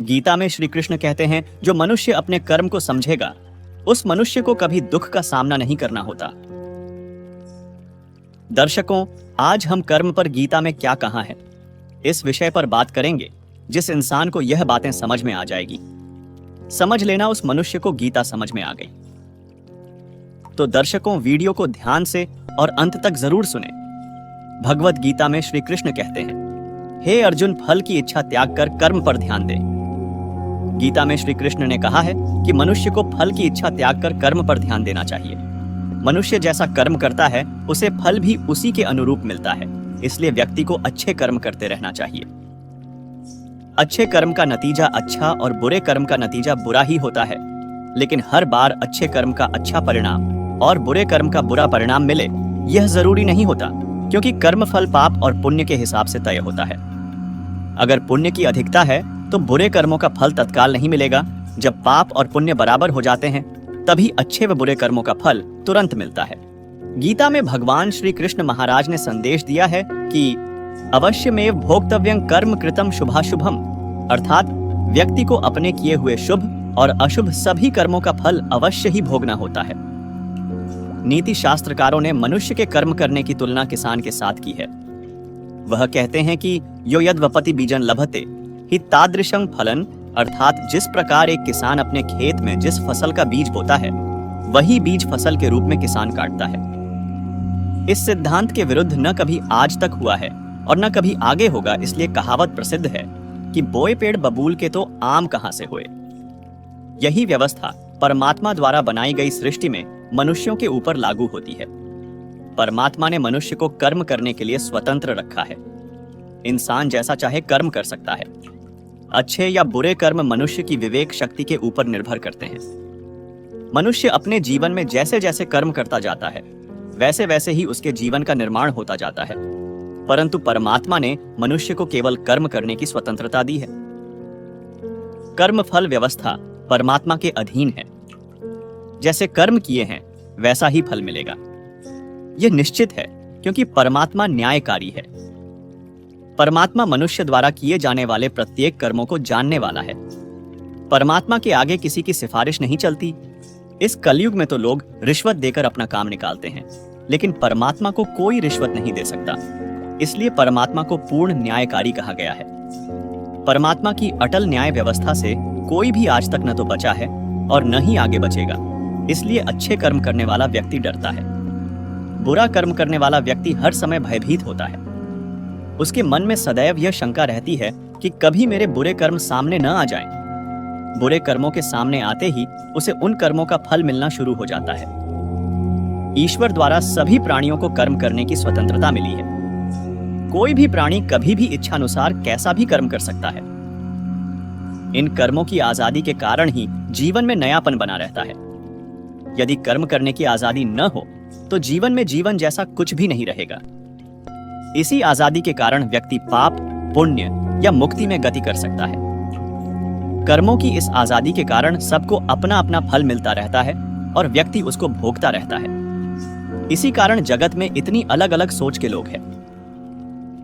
गीता में श्री कृष्ण कहते हैं, जो मनुष्य अपने कर्म को समझेगा उस मनुष्य को कभी दुख का सामना नहीं करना होता। दर्शकों, आज हम कर्म पर गीता में क्या कहा है, इस विषय पर बात करेंगे। जिस इंसान को यह बातें समझ में आ जाएगी, समझ लेना उस मनुष्य को गीता समझ में आ गई। तो दर्शकों, वीडियो को ध्यान से और अंत तक जरूर सुने। भगवत गीता में श्री कृष्ण कहते हैं, हे अर्जुन, फल की इच्छा त्याग कर कर्म पर ध्यान दे। गीता में श्री कृष्ण ने कहा है कि मनुष्य को फल की इच्छा त्याग कर कर्म पर ध्यान देना चाहिए। मनुष्य जैसा कर्म करता है उसे फल भी उसी के अनुरूप मिलता है, इसलिए व्यक्ति को अच्छे कर्म करते रहना चाहिए। अच्छे कर्म का नतीजा अच्छा और बुरे कर्म का नतीजा बुरा ही होता है, लेकिन हर बार अच्छे कर्म का अच्छा परिणाम और बुरे कर्म का बुरा परिणाम मिले यह जरूरी नहीं होता, क्योंकि कर्म फल पाप और पुण्य के हिसाब से तय होता है। अगर पुण्य की अधिकता है तो बुरे कर्मों का फल तत्काल नहीं मिलेगा। जब पाप और पुण्य बराबर हो जाते हैं तभी अच्छे व बुरे कर्मों का फल तुरंत मिलता है। गीता में भगवान श्री कृष्ण महाराज ने संदेश दिया है कि अवश्यमेव भोक्तव्यं कर्म कृतं शुभाशुभम, अर्थात व्यक्ति को अपने किए हुए शुभ और अशुभ सभी कर्मों का फल अवश्य ही भोगना होता है। नीति शास्त्रकारों ने मनुष्य के कर्म करने की तुलना किसान के साथ की है। वह कहते हैं कि यो यद्वपति बीजन लभते हि तादृशं फलन, अर्थात जिस प्रकार एक किसान अपने खेत में जिस फसल का बीज बोता है वही बीज फसल के रूप में किसान काटता है। इस सिद्धांत के विरुद्ध न कभी आज तक हुआ है और न कभी आगे होगा, इसलिए कहावत प्रसिद्ध है कि बोए पेड़ बबूल के तो आम कहां से हुए। यही व्यवस्था परमात्मा द्वारा बनाई गई सृष्टि में मनुष्यों के ऊपर लागू होती है। परमात्मा ने मनुष्य को कर्म करने के लिए स्वतंत्र रखा है। इंसान जैसा चाहे कर्म कर सकता है। अच्छे या बुरे कर्म मनुष्य की विवेक शक्ति के ऊपर निर्भर करते हैं। मनुष्य अपने जीवन में जैसे जैसे कर्म करता जाता है वैसे वैसे ही उसके जीवन का निर्माण होता जाता है, परंतु परमात्मा ने मनुष्य को केवल कर्म करने की स्वतंत्रता दी है। कर्म फल व्यवस्था परमात्मा के अधीन है। जैसे कर्म किए हैं वैसा ही फल मिलेगा। यह निश्चित है, क्योंकि परमात्मा न्यायकारी है। परमात्मा मनुष्य द्वारा किए जाने वाले प्रत्येक कर्मों को जानने वाला है। परमात्मा के आगे किसी की सिफारिश नहीं चलती। इस कलयुग में तो लोग रिश्वत देकर अपना काम निकालते हैं, लेकिन परमात्मा को कोई रिश्वत नहीं दे सकता। इसलिए परमात्मा को पूर्ण न्यायकारी कहा गया है। परमात्मा की अटल न्याय व्यवस्था से कोई भी आज तक न तो बचा है और न ही आगे बचेगा। इसलिए अच्छे कर्म करने वाला व्यक्ति डरता है। बुरा कर्म करने वाला व्यक्ति हर समय भयभीत होता है। उसके मन में सदैव यह शंका रहती है कि कभी मेरे बुरे कर्म सामने न आ जाएं। बुरे कर्मों के सामने आते ही उसे उन कर्मों का फल मिलना शुरू हो जाता है। ईश्वर द्वारा सभी प्राणियों को कर्म करने की स्वतंत्रता मिली है। कोई भी प्राणी कभी भी इच्छानुसार कैसा भी कर्म कर सकता है। इन कर्मों की आजादी के कारण ही जीवन में नयापन बना रहता है। यदि कर्म करने की आजादी न हो तो जीवन में जीवन जैसा कुछ भी नहीं रहेगा। इसी आजादी के कारण व्यक्ति पाप, पुण्य या मुक्ति में गति कर सकता है। कर्मों की इस आजादी के कारण सबको अपना अपना फल मिलता रहता है और व्यक्ति उसको भोगता रहता है। इसी कारण जगत में इतनी अलग अलग सोच के लोग हैं।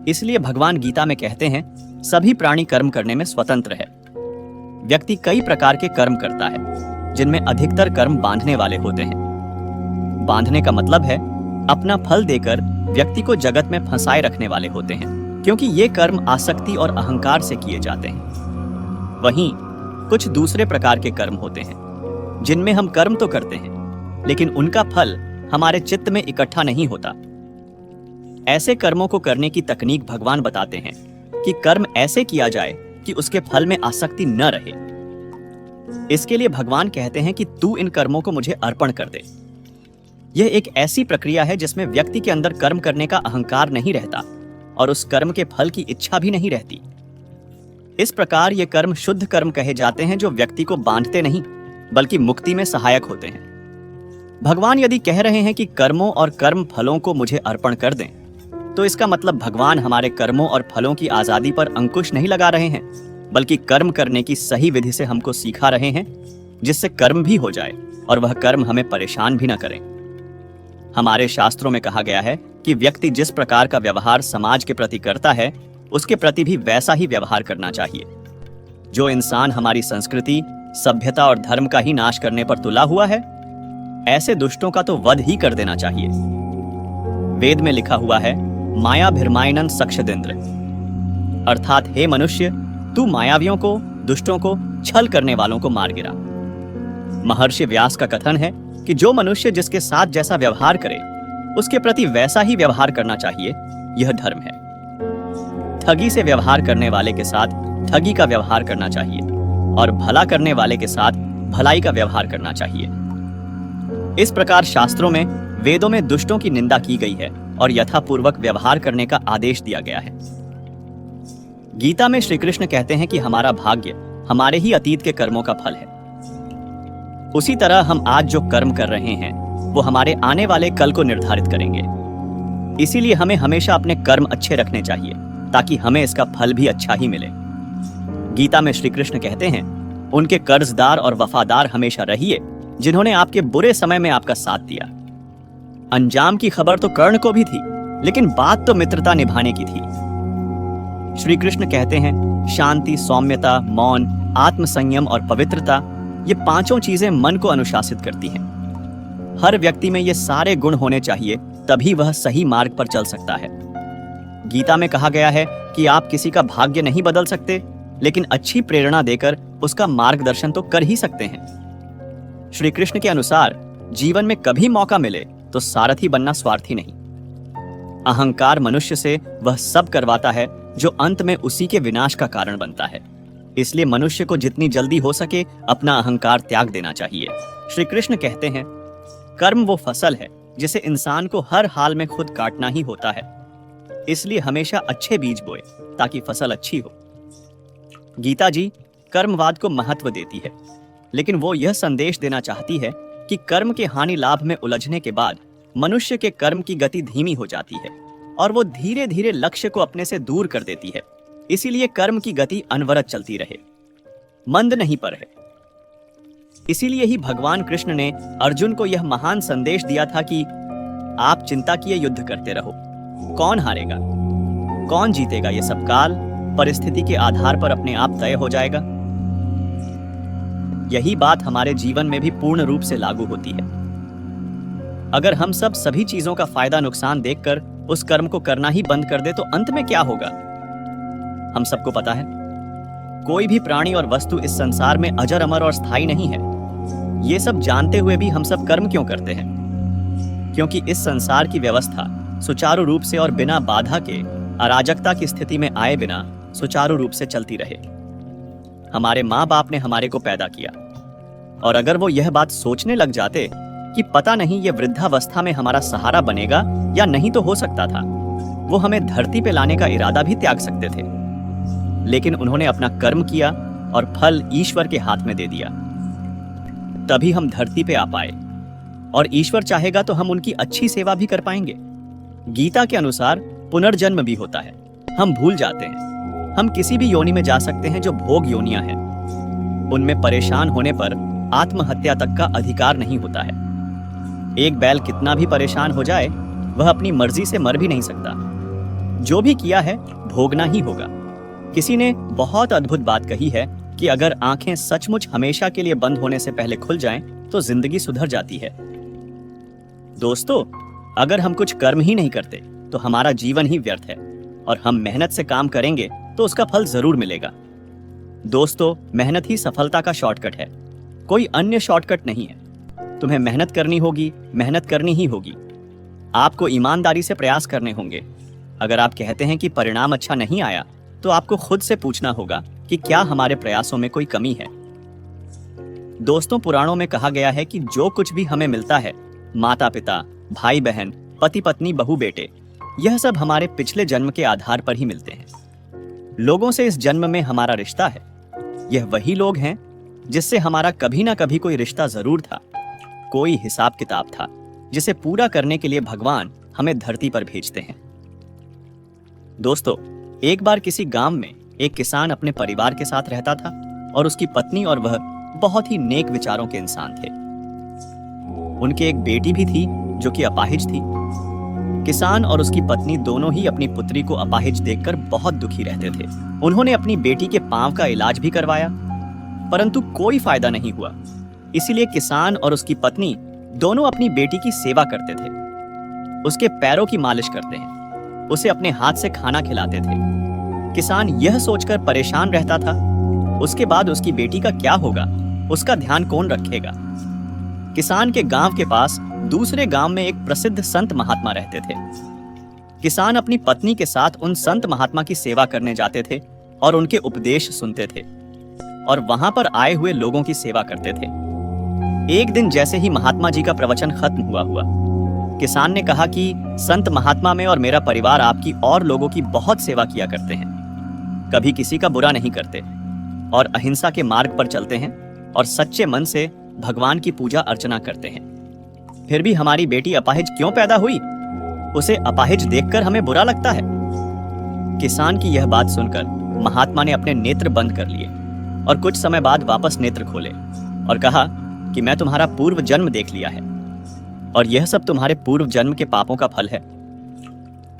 इसलिए भगवान गीता में कहते हैं, सभी प्राणी कर्म करने में स्वतंत्र है। व्यक्ति कई प्रकार के कर्म करता है, जिनमें अधिकतर कर्म बांधने वाले होते हैं। बांधने का मतलब है अपना फल देकर व्यक्ति को जगत में फंसाए रखने वाले होते हैं, क्योंकि ये कर्म आसक्ति और अहंकार से किए जाते हैं। वहीं कुछ दूसरे प्रकार के कर्म होते हैं, जिनमें हम कर्म तो करते हैं, लेकिन उनका फल हमारे चित्त में इकट्ठा नहीं होता। ऐसे कर्मों को करने की तकनीक भगवान बताते हैं कि कर्म ऐसे किया जाए कि उसके फल में आसक्ति न रहे। इसके लिए भगवान कहते हैं कि तू इन कर्मों को मुझे अर्पण कर दे। यह एक ऐसी प्रक्रिया है जिसमें व्यक्ति के अंदर कर्म करने का अहंकार नहीं रहता और उस कर्म के फल की इच्छा भी नहीं रहती। इस प्रकार ये कर्म शुद्ध कर्म कहे जाते हैं, जो व्यक्ति को बांधते नहीं बल्कि मुक्ति में सहायक होते हैं। भगवान यदि कह रहे हैं कि कर्मों और कर्म फलों को मुझे अर्पण कर दें, तो इसका मतलब भगवान हमारे कर्मों और फलों की आजादी पर अंकुश नहीं लगा रहे हैं, बल्कि कर्म करने की सही विधि से हमको सिखा रहे हैं, जिससे कर्म भी हो जाए और वह कर्म हमें परेशान भी न करें। हमारे शास्त्रों में कहा गया है कि व्यक्ति जिस प्रकार का व्यवहार समाज के प्रति करता है, उसके प्रति भी वैसा ही व्यवहार करना चाहिए। जो इंसान हमारी संस्कृति, सभ्यता और धर्म का ही नाश करने पर तुला हुआ है, ऐसे दुष्टों का तो वध ही कर देना चाहिए। वेद में लिखा हुआ है, माया भिर्मायनन सक्षदेंद्र, अर्थात हे मनुष्य, तू मायावियों को, दुष्टों को, छल करने वालों को मार गिरा। महर्षि व्यास का कथन है कि जो मनुष्य जिसके साथ जैसा व्यवहार करे, उसके प्रति वैसा ही व्यवहार करना चाहिए, यह धर्म है। ठगी से व्यवहार करने वाले के साथ ठगी का व्यवहार करना चाहिए और भला करने वाले के साथ भलाई का व्यवहार करना चाहिए। इस प्रकार शास्त्रों में, वेदों में दुष्टों की निंदा की गई है और यथापूर्वक व्यवहार करने का आदेश दिया गया है। गीता में श्री कृष्ण कहते हैं कि हमारा भाग्य हमारे ही अतीत के कर्मों का फल है। उसी तरह हम आज जो कर्म कर रहे हैं वो हमारे आने वाले कल को निर्धारित करेंगे। इसीलिए हमें हमेशा अपने कर्म अच्छे रखने चाहिए ताकि हमें इसका फल भी अच्छा ही मिले। गीता में श्री कृष्ण कहते हैं, उनके कर्जदार और वफादार हमेशा रहिए जिन्होंने आपके बुरे समय में आपका साथ दिया। अंजाम की खबर तो कर्ण को भी थी, लेकिन बात तो मित्रता निभाने की थी। श्री कृष्ण कहते हैं, शांति, सौम्यता, मौन, आत्मसंयम और पवित्रता, ये पांचों चीजें मन को अनुशासित करती हैं। हर व्यक्ति में ये सारे गुण होने चाहिए, तभी वह सही मार्ग पर चल सकता है। गीता में कहा गया है कि आप किसी का भाग्य नहीं बदल सकते, लेकिन अच्छी प्रेरणा देकर उसका मार्गदर्शन तो कर ही सकते हैं। श्री कृष्ण के अनुसार जीवन में कभी मौका मिले तो सारथी बनना स्वार्थी नहीं। अहंकार मनुष्य से वह सब करवाता है जो अंत में उसी के विनाश का कारण बनता है। इसलिए मनुष्य को जितनी जल्दी हो सके अपना अहंकार त्याग देना चाहिए। श्री कृष्ण कहते हैं, कर्म वो फसल है जिसे इंसान को हर हाल में खुद काटना ही होता है। इसलिए हमेशा अच्छे बीज बोए ताकि फसल अच्छी हो। गीता जी कर्मवाद को महत्व देती है, लेकिन वो यह संदेश देना चाहती है कि कर्म के हानि लाभ में उलझने के बाद मनुष्य के कर्म की गति धीमी हो जाती है और वो धीरे धीरे लक्ष्य को अपने से दूर कर देती है। इसीलिए कर्म की गति अनवरत चलती रहे, मंद नहीं पर है। इसीलिए ही भगवान कृष्ण ने अर्जुन को यह महान संदेश दिया था कि आप चिंता किए युद्ध करते रहो। कौन हारेगा, कौन जीतेगा, ये सब काल, परिस्थिति के आधार पर अपने आप तय हो जाएगा। यही बात हमारे जीवन में भी पूर्ण रूप से लागू होती है। अगर हम सब सभी चीजों का फायदा नुकसान देखकर उस कर्म को करना ही बंद कर दे तो अंत में क्या होगा? हम सबको पता है, कोई भी प्राणी और वस्तु इस संसार में अजर अमर और स्थायी नहीं है। ये सब जानते हुए भी हम सब कर्म क्यों करते हैं? क्योंकि इस संसार की व्यवस्था सुचारू रूप से और बिना बाधा के, अराजकता की स्थिति में आए बिना सुचारू रूप से चलती रहे। हमारे माँ बाप ने हमारे को पैदा किया, और अगर वो यह बात सोचने लग जाते कि पता नहीं ये वृद्धावस्था में हमारा सहारा बनेगा या नहीं तो हो सकता था, वो हमें धरती पे लाने का इरादा भी त्याग सकते थे। लेकिन उन्होंने अपना कर्म किया और फल ईश्वर के हाथ में दे दिया। तभी हम धरती पे आ पाए, और ईश्वर चाहेगा तो हम उनकी अच्छी सेवा भी कर पाएंगे। गीता के अनुसार पुनर्जन्म भी होता है। हम भूल जाते हैं हम किसी भी योनि में जा सकते हैं जो भोग योनियां हैं। उनमें परेशान होने पर आत्महत्या तक का अधिकार नहीं होता है। एक बैल कितना भी परेशान हो जाए, वह अपनी मर्जी से मर भी नहीं सकता। जो भी किया है भोगना ही होगा। किसी ने बहुत अद्भुत बात कही है कि अगर आंखें सचमुच हमेशा के लिए बंद होने से पहले खुल जाएं, तो जिंदगी सुधर जाती है। दोस्तों, अगर हम कुछ कर्म ही नहीं करते तो हमारा जीवन ही व्यर्थ है, और हम मेहनत से काम करेंगे तो उसका फल जरूर मिलेगा। दोस्तों, मेहनत ही सफलता का शॉर्टकट है, कोई अन्य शॉर्टकट नहीं है। तुम्हें मेहनत करनी होगी, मेहनत करनी ही होगी। आपको ईमानदारी से प्रयास करने होंगे। अगर आप कहते हैं कि परिणाम अच्छा नहीं आया, तो आपको खुद से पूछना होगा कि क्या हमारे प्रयासों में कोई कमी है। दोस्तों, पुराणों में कहा गया है कि जो कुछ भी हमें मिलता है, माता पिता, भाई बहन, पति पत्नी, बहू बेटे, यह सब हमारे पिछले जन्म के आधार पर ही मिलते हैं। लोगों से इस जन्म में हमारा रिश्ता है। यह वही लोग हैं जिससे हमारा कभी ना कभी कोई रिश्ता जरूर था, कोई हिसाब किताब था, जिसे पूरा करने के लिए भगवान हमें धरती पर भेजते हैं। दोस्तों, एक बार किसी गांव में एक किसान अपने परिवार के साथ रहता था, और उसकी पत्नी और वह बहुत ही नेक विचारों के इंसान थे। उनके एक बेटी भी थी जो कि अपाहिज थी। किसान और उसकी पत्नी दोनों ही अपनी पुत्री को अपाहिज देखकर बहुत दुखी रहते थे। उन्होंने अपनी बेटी के पांव का इलाज भी करवाया, परंतु कोई फायदा नहीं हुआ। इसीलिए किसान और उसकी पत्नी दोनों अपनी बेटी की सेवा करते थे, उसके पैरों की मालिश करते हैं, उसे अपने हाथ से खाना खिलाते थे। किसान यह सोचकर परेशान रहता था, उसके बाद उसकी बेटी का क्या होगा, उसका ध्यान कौन रखेगा। किसान के गांव के पास दूसरे गांव में एक प्रसिद्ध संत महात्मा रहते थे। किसान अपनी पत्नी के साथ उन संत महात्मा की सेवा करने जाते थे और उनके उपदेश सुनते थे और वहां पर आए हुए लोगों की सेवा करते थे। एक दिन जैसे ही महात्मा जी का प्रवचन खत्म हुआ, किसान ने कहा कि संत महात्मा में और मेरा परिवार आपकी और लोगों की बहुत सेवा किया करते हैं, कभी किसी का बुरा नहीं करते और अहिंसा के मार्ग पर चलते हैं और सच्चे मन से भगवान की पूजा अर्चना करते हैं। फिर भी हमारी बेटी अपाहिज क्यों पैदा हुई? उसे अपाहिज देखकर हमें बुरा लगता है। किसान की यह बात सुनकर महात्मा ने अपने नेत्र बंद कर लिए और कुछ समय बाद वापस नेत्र खोले और कहा कि मैं तुम्हारा पूर्व जन्म देख लिया है और यह सब तुम्हारे पूर्व जन्म के पापों का फल है।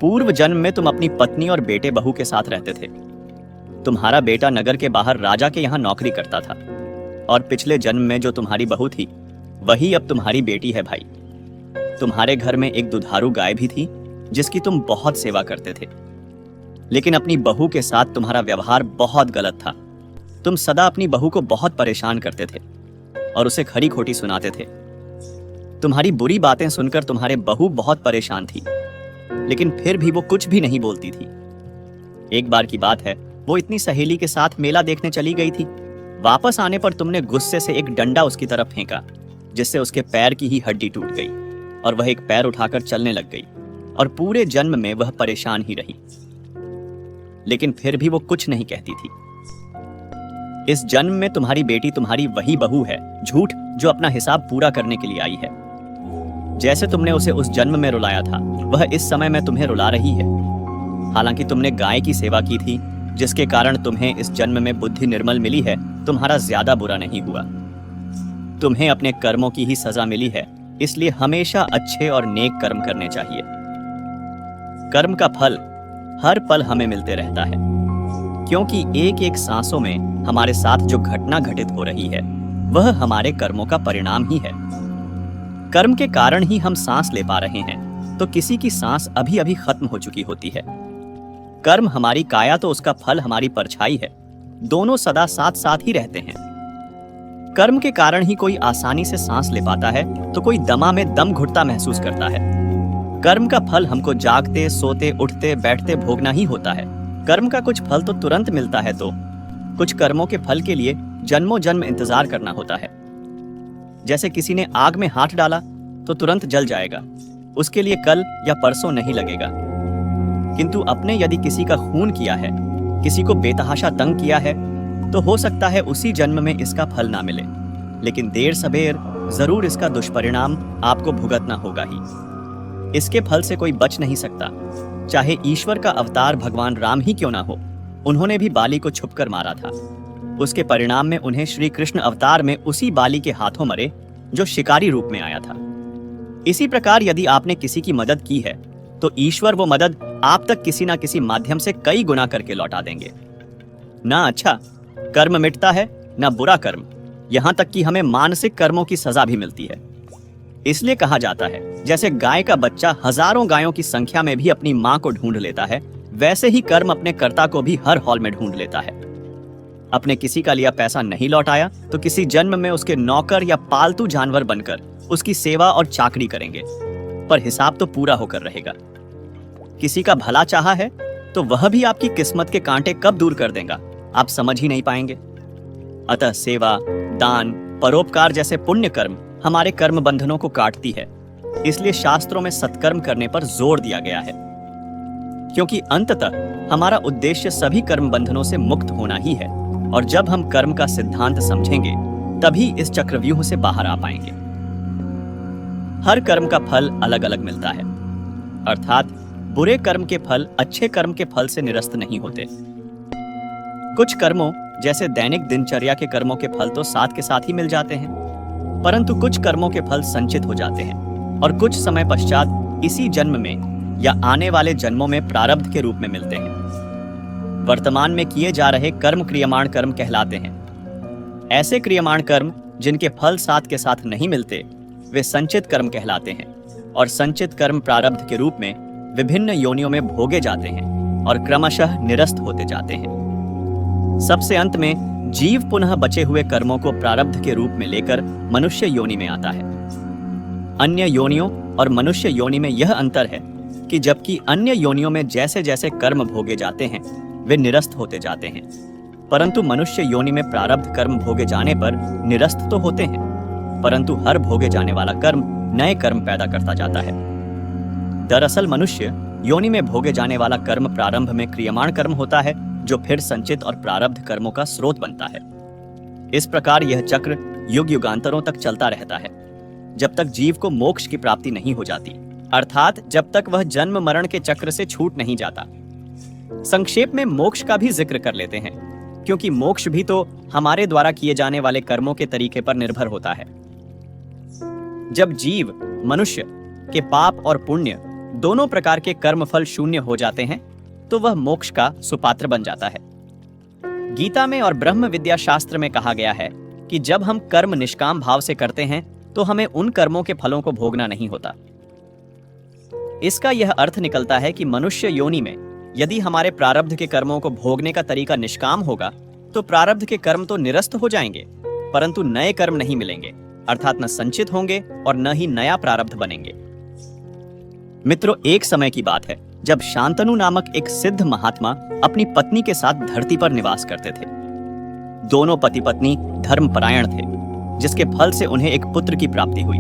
पूर्व जन्म में तुम अपनी पत्नी और बेटे बहू के साथ रहते थे। तुम्हारा बेटा नगर के बाहर राजा के यहाँ नौकरी करता था और पिछले जन्म में जो तुम्हारी बहू थी वही अब तुम्हारी बेटी है भाई। तुम्हारे घर में एक दुधारू गाय भी थी जिसकी तुम बहुत सेवा करते थे, लेकिन अपनी बहू के साथ तुम्हारा व्यवहार बहुत गलत था। तुम सदा अपनी बहू को बहुत परेशान करते थे और उसे खरी खोटी सुनाते थे। तुम्हारी बुरी बातें सुनकर तुम्हारे बहू बहुत परेशान थी, लेकिन फिर भी वो कुछ भी नहीं बोलती थी। एक बार की बात है, वो इतनी सहेली के साथ मेला देखने चली गई थी। वापस आने पर तुमने गुस्से से एक डंडा उसकी तरफ फेंका, जिससे उसके पैर की ही हड्डी टूट गई और वह एक पैर उठाकर चलने लग गई और पूरे जन्म में वह परेशान ही रही, लेकिन फिर भी वो कुछ नहीं कहती थी। इस जन्म में तुम्हारी बेटी तुम्हारी वही बहू है, झूठ, जो अपना हिसाब पूरा करने के लिए आई है। जैसे तुमने उसे उस जन्म में रुलाया था, वह इस समय में तुम्हें रुला रही है। हालांकि तुमने गाय की सेवा की थी, जिसके कारण तुम्हें इस जन्म में बुद्धि निर्मल मिली है, तुम्हारा ज्यादा बुरा नहीं हुआ। तुम्हें अपने कर्मों की ही सजा मिली है, इसलिए हमेशा अच्छे और नेक कर्म करने चाहिए। कर्म का फल हर पल हमें मिलते रहता है, क्योंकि एक एक सांसों में हमारे साथ जो घटना घटित हो रही है वह हमारे कर्मों का परिणाम ही है। कर्म के कारण ही हम सांस ले पा रहे हैं, तो किसी की सांस अभी अभी खत्म हो चुकी होती है। कर्म हमारी काया तो उसका फल हमारी परछाई है, दोनों सदा साथ साथ ही रहते हैं। कर्म के कारण ही कोई आसानी से सांस ले पाता है, तो कोई दमा में दम घुटता महसूस करता है। कर्म का फल हमको जागते, सोते, उठते, बैठते भोगना ही होता है। कर्म का कुछ फल तो तुरंत मिलता है, तो कुछ कर्मों के फल के लिए जन्मों जन्म इंतजार करना होता है। जैसे किसी ने आग में हाथ डाला तो तुरंत जल जाएगा, उसके लिए कल या परसों नहीं लगेगा। किंतु अपने यदि किसी का खून किया है, किसी को बेतहाशा तंग किया है, तो हो सकता है उसी जन्म में इसका फल ना मिले, लेकिन देर सबेर जरूर इसका दुष्परिणाम आपको भुगतना होगा ही। इसके फल से कोई बच नहीं सकता, चाहे ईश्वर का अवतार भगवान राम ही क्यों ना हो। उन्होंने भी बाली को छुपकर मारा था। उसके परिणाम में उन्हें श्री कृष्ण अवतार में उसी बाली के हाथों मरे जो शिकारी रूप में आया था। इसी प्रकार यदि आपने किसी की मदद की है, तो ईश्वर वो मदद आप तक किसी ना किसी माध्यम से कई गुना करके लौटा देंगे। ना अच्छा कर्म मिटता है, ना बुरा कर्म, यहां तक कि हमें मानसिक कर्मों की सजा भी मिलती है। इसलिए कहा जाता है, जैसे गाय का बच्चा हजारों गायों की संख्या में भी अपनी मां को ढूंढ लेता है, वैसे ही कर्म अपने कर्ता को भी हर हॉल में ढूंढ लेता है। अपने किसी का लिया पैसा नहीं लौटाया तो किसी जन्म में उसके नौकर या पालतू जानवर बनकर उसकी सेवा और चाकरी करेंगे, पर हिसाब तो पूरा होकर रहेगा। किसी का भला चाहा है तो वह भी आपकी किस्मत के कांटे कब दूर कर देगा, आप समझ ही नहीं पाएंगे। अतः सेवा, दान, परोपकार जैसे पुण्य कर्म हमारे कर्म बंधनों को काटती है। इसलिए शास्त्रों में सत्कर्म करने पर जोर दिया गया है, क्योंकि अंततः हमारा उद्देश्य सभी कर्म बंधनों से मुक्त होना ही है। और जब हम कर्म का सिद्धांत समझेंगे, तभी इस चक्रव्यूह से बाहर आ पाएंगे। हर कर्म का फल अलग अलग मिलता है, अर्थात बुरे कर्म के फल अच्छे कर्म के फल से निरस्त नहीं होते। कुछ कर्मों जैसे दैनिक दिनचर्या के कर्मों के फल तो साथ के साथ ही मिल जाते हैं, परंतु कुछ कर्मों के फल संचित हो जाते हैं और कुछ समय पश्चात इसी जन्म में या आने वाले जन्मों में प्रारब्ध के रूप में मिलते हैं। वर्तमान में किए जा रहे कर्म क्रियमाण कर्म कहलाते हैं। ऐसे क्रियमाण कर्म जिनके फल साथ के साथ नहीं मिलते वे संचित कर्म कहलाते हैं, और संचित कर्म प्रारब्ध के रूप में विभिन्न योनियों में भोगे जाते हैं और क्रमशः निरस्त होते जाते हैं। सबसे अंत में जीव पुनः बचे हुए कर्मों को प्रारब्ध के रूप में लेकर मनुष्य योनि में आता है। अन्य योनियों और मनुष्य योनि में यह अंतर है कि जबकि अन्य योनियों में जैसे जैसे कर्म भोगे जाते हैं वे निरस्त होते जाते हैं, परंतु मनुष्य योनि में प्रारब्ध कर्म भोगे जाने पर निरस्त तो होते हैं, परंतु हर भोगे जाने वाला कर्म नए कर्म पैदा करता जाता है। दरअसल मनुष्य योनि में भोगे जाने वाला कर्म प्रारंभ में क्रियमाण कर्म होता है, जो फिर संचित और प्रारब्ध कर्मों का स्रोत बनता है। इस प्रकार यह चक्र युग युगांतरों तक चलता रहता है, जब तक जीव को मोक्ष की प्राप्ति नहीं हो जाती, अर्थात जब तक वह जन्म मरण के चक्र से छूट नहीं जाता। संक्षेप में मोक्ष का भी जिक्र कर लेते हैं, क्योंकि मोक्ष भी तो हमारे द्वारा किए जाने वाले कर्मों के तरीके पर निर्भर होता है। जब जीव मनुष्य के पाप और पुण्य दोनों प्रकार के कर्म फल शून्य हो जाते हैं तो वह मोक्ष का सुपात्र बन जाता है। गीता में और ब्रह्म विद्या शास्त्र में कहा गया है कि जब हम कर्म निष्काम भाव से करते हैं तो हमें उन कर्मों के फलों को भोगना नहीं होता। इसका यह अर्थ निकलता है कि मनुष्य योनि में यदि हमारे प्रारब्ध के कर्मों को भोगने का तरीका निष्काम होगा तो प्रारब्ध के कर्म तो निरस्त हो जाएंगे, परंतु नए कर्म नहीं मिलेंगे, अर्थात न संचित होंगे और न ही नया प्रारब्ध बनेंगे। मित्रों, एक समय की बात है जब शांतनु नामक एक सिद्ध महात्मा अपनी पत्नी के साथ धरती पर निवास करते थे। दोनों पति पत्नी धर्मपरायण थे, जिसके फल से उन्हें एक पुत्र की प्राप्ति हुई।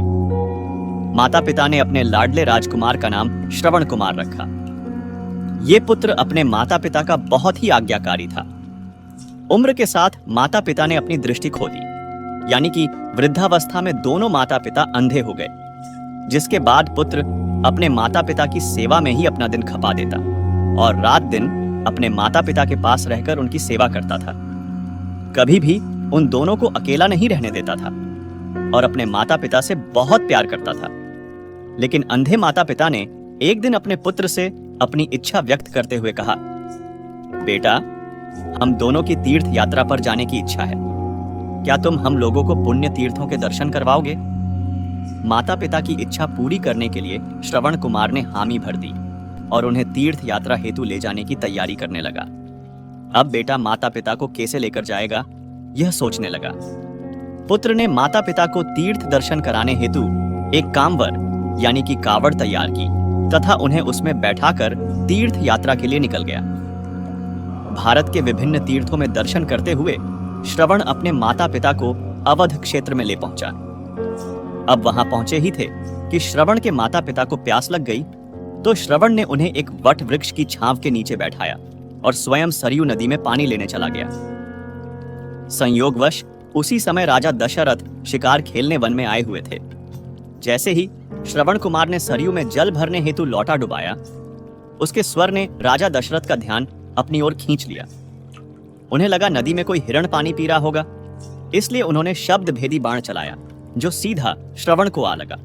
माता पिता ने अपने लाडले राजकुमार का नाम श्रवण कुमार रखा। ये पुत्र अपने माता पिता का बहुत ही आज्ञाकारी था। उम्र के साथ माता पिता ने अपनी दृष्टि खो दी, यानी कि वृद्धावस्था में दोनों माता पिता अंधे हो गए, जिसके बाद पुत्र अपने माता पिता की सेवा में ही अपना दिन खपा देता और रात दिन अपने माता पिता के पास रहकर उनकी सेवा करता था। कभी भी उन दोनों को अकेला नहीं रहने देता था और अपने माता पिता से बहुत प्यार करता था। लेकिन अंधे माता पिता ने एक दिन अपने पुत्र से अपनी इच्छा व्यक्त करते हुए कहा, बेटा, हम दोनों की तीर्थ यात्रा पर जाने की इच्छा है, क्या तुम हम लोगों को पुण्य तीर्थों के दर्शन करवाओगे? माता पिता की इच्छा पूरी करने के लिए श्रवण कुमार ने हामी भर दी और उन्हें तीर्थ यात्रा हेतु ले जाने की तैयारी करने लगा। अब बेटा माता पिता को कैसे लेकर जाएगा, यह सोचने लगा। पुत्र ने माता पिता को तीर्थ दर्शन कराने हेतु एक कांवर यानी कि कावड़ तैयार की तथा उन्हें उसमें बैठाकर तीर्थ यात्रा के लिए निकल गया। भारत के विभिन्न तीर्थों में दर्शन करते हुए श्रवण अपने माता पिता को अवध क्षेत्र में ले पहुंचा। अब वहां पहुंचे ही थे कि श्रवण के माता पिता को प्यास लग गई, तो श्रवण ने उन्हें एक वट वृक्ष की छांव के नीचे बैठाया और स्वयं सरयू नदी में पानी लेने चला गया। संयोगवश उसी समय राजा दशरथ शिकार खेलने वन में आए हुए थे। जैसे ही श्रवण कुमार ने सरयू में जल भरने हेतु लौटा डुबाया, उसके स्वर ने राजा दशरथ का ध्यान अपनी ओर खींच लिया। उन्हें लगा नदी में कोई हिरण पानी पी रहा होगा, इसलिए उन्होंने शब्द भेदी बाण चलाया जो सीधा श्रवण को आ लगा।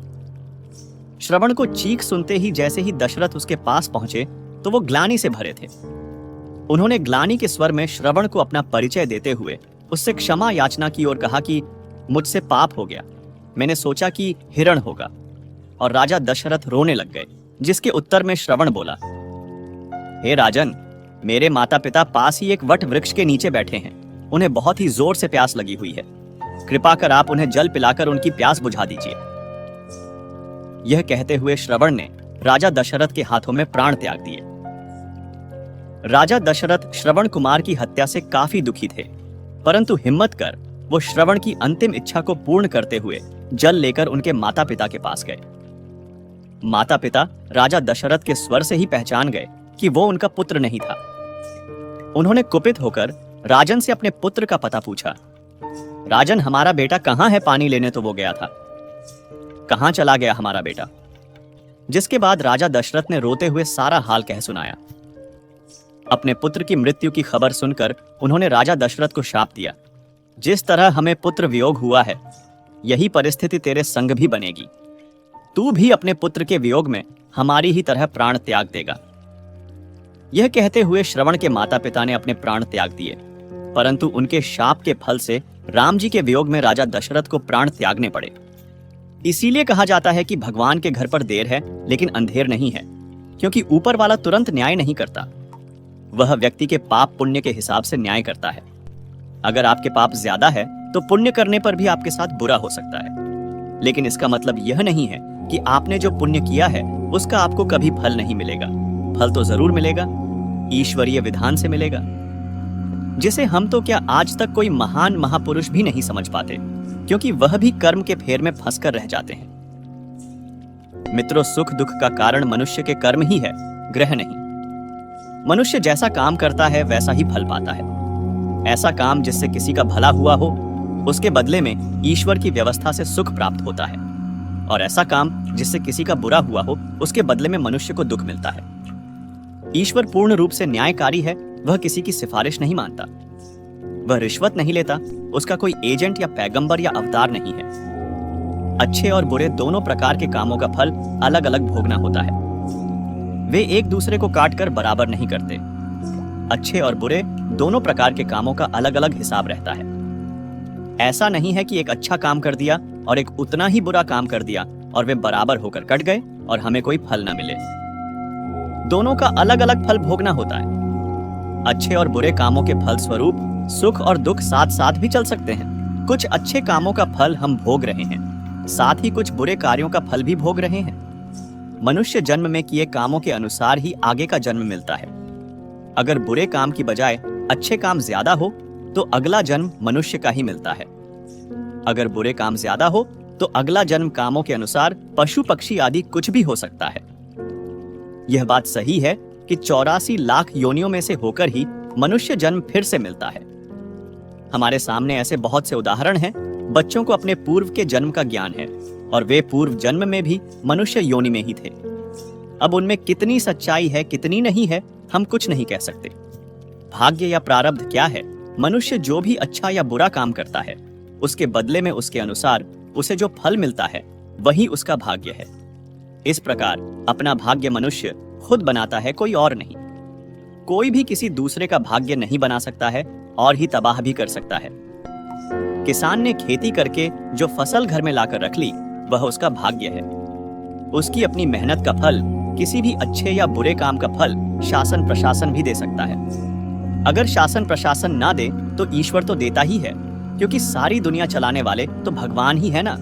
श्रवण को चीख सुनते ही जैसे ही दशरथ उसके पास पहुंचे तो वो ग्लानि से भरे थे। उन्होंने ग्लानि के स्वर में श्रवण को अपना परिचय देते हुए उससे क्षमा याचना की और कहा कि मुझसे पाप हो गया, मैंने सोचा कि हिरण होगा। और राजा दशरथ रोने लग गए, जिसके उत्तर में श्रवण बोला, हे राजन, मेरे माता पिता पास ही एक वट वृक्ष के नीचे बैठे हैं, उन्हें बहुत ही जोर से प्यास लगी हुई है, कृपा कर आप उन्हें जल पिलाकर उनकी प्यास बुझा दीजिए। यह कहते हुए श्रवण ने राजा दशरथ के हाथों में प्राण त्याग दिए। राजा दशरथ श्रवण कुमार की हत्या से काफी दुखी थे, परंतु हिम्मत कर वो श्रवण की अंतिम इच्छा को पूर्ण करते हुए जल लेकर उनके माता पिता के पास गए। माता पिता राजा दशरथ के स्वर से ही पहचान गए कि वो उनका पुत्र नहीं था। उन्होंने कुपित होकर राजन से अपने पुत्र का पता पूछा। राजन, हमारा बेटा कहाँ है? पानी लेने तो वो गया था, कहाँ चला गया हमारा बेटा? जिसके बाद राजा दशरथ ने रोते हुए सारा हाल कह सुनाया। अपने पुत्र की मृत्यु की खबर सुनकर उन्होंने राजा दशरथ को शाप दिया, जिस तरह हमें पुत्र वियोग हुआ है, यही परिस्थिति तेरे संग भी बनेगी। तू भी अपने पुत्र के वियोग में हमारी ही तरह प्राण त्याग देगा। यह कहते हुए श्रवण के माता पिता ने अपने प्राण त्याग दिए, परंतु उनके शाप के फल से राम जी के वियोग में राजा दशरथ को प्राण त्यागने पड़े। इसीलिए कहा जाता है कि भगवान के घर पर देर है लेकिन अंधेर नहीं है, क्योंकि ऊपर वाला तुरंत न्याय नहीं करता। वह व्यक्ति के पाप पुण्य के हिसाब से न्याय करता है। अगर आपके पाप ज्यादा है तो पुण्य करने पर भी आपके साथ बुरा हो सकता है, लेकिन इसका मतलब यह नहीं है कि आपने जो पुण्य किया है उसका आपको कभी फल नहीं मिलेगा। फल तो जरूर मिलेगा, ईश्वरीय विधान से मिलेगा, जिसे हम तो क्या आज तक कोई महान महापुरुष भी नहीं समझ पाते, क्योंकि वह भी कर्म के फेर में फंसकर रह जाते हैं। मित्रों, सुख दुख का कारण मनुष्य के कर्म ही है, ग्रह नहीं। मनुष्य जैसा काम करता है वैसा ही फल पाता है। ऐसा काम जिससे किसी का भला हुआ हो, उसके बदले में ईश्वर की व्यवस्था से सुख प्राप्त होता है, और ऐसा काम जिससे किसी का बुरा हुआ हो, उसके बदले में मनुष्य को दुख मिलता है। ईश्वर पूर्ण रूप से न्यायकारी है, वह किसी की सिफारिश नहीं मानता, वह रिश्वत नहीं लेता, उसका कोई एजेंट या पैगंबर या अवतार नहीं है। अच्छे और बुरे दोनों प्रकार के कामों का फल अलग अलग भोगना होता है। वे एक दूसरे को काटकर बराबर नहीं करते। अच्छे और बुरे दोनों प्रकार के कामों का अलग अलग हिसाब रहता है। ऐसा नहीं है कि एक अच्छा काम कर दिया और एक उतना ही बुरा काम कर दिया और वे बराबर होकर कट गए और हमें कोई फल न मिले। दोनों का अलग अलग फल भोगना होता है। अच्छे और बुरे कामों के फल स्वरूप सुख और दुख साथ साथ भी चल सकते हैं। कुछ अच्छे कामों का फल हम भोग रहे हैं, साथ ही कुछ बुरे कार्यों का फल भी भोग रहे हैं। मनुष्य जन्म में किए कामों के अनुसार ही आगे का जन्म मिलता है। अगर बुरे काम की बजाय अच्छे काम ज्यादा हो तो अगला जन्म मनुष्य का ही मिलता है। अगर बुरे काम ज्यादा हो तो अगला जन्म कामों के अनुसार पशु पक्षी आदि कुछ भी हो सकता है। यह बात सही है कि 84 लाख योनियों में से होकर ही मनुष्य जन्म फिर से मिलता है। हमारे सामने ऐसे बहुत से उदाहरण हैं। बच्चों को अपने पूर्व के जन्म का ज्ञान है और वे पूर्व जन्म में भी मनुष्य योनि में ही थे। अब उनमें कितनी सच्चाई है कितनी नहीं है हम कुछ नहीं कह सकते। भाग्य या प्रारब्ध क्या है? मनुष्य जो भी अच्छा या बुरा काम करता है उसके बदले में उसके अनुसार उसे जो फल मिलता है वही उसका भाग्य है। इस प्रकार अपना भाग्य मनुष्य खुद बनाता है, कोई और नहीं। कोई भी किसी दूसरे का भाग्य नहीं बना सकता है और ही तबाह भी कर सकता है। किसान ने खेती करके जो फसल घर में लाकर रख ली वह उसका भाग्य है। उसकी अपनी मेहनत का फल, किसी भी अच्छे या बुरे काम का फल शासन प्रशासन भी दे सकता है। अगर शासन प्रशासन ना दे तो ईश्वर तो देता ही है, क्योंकि सारी दुनिया चलाने वाले तो भगवान ही है ना।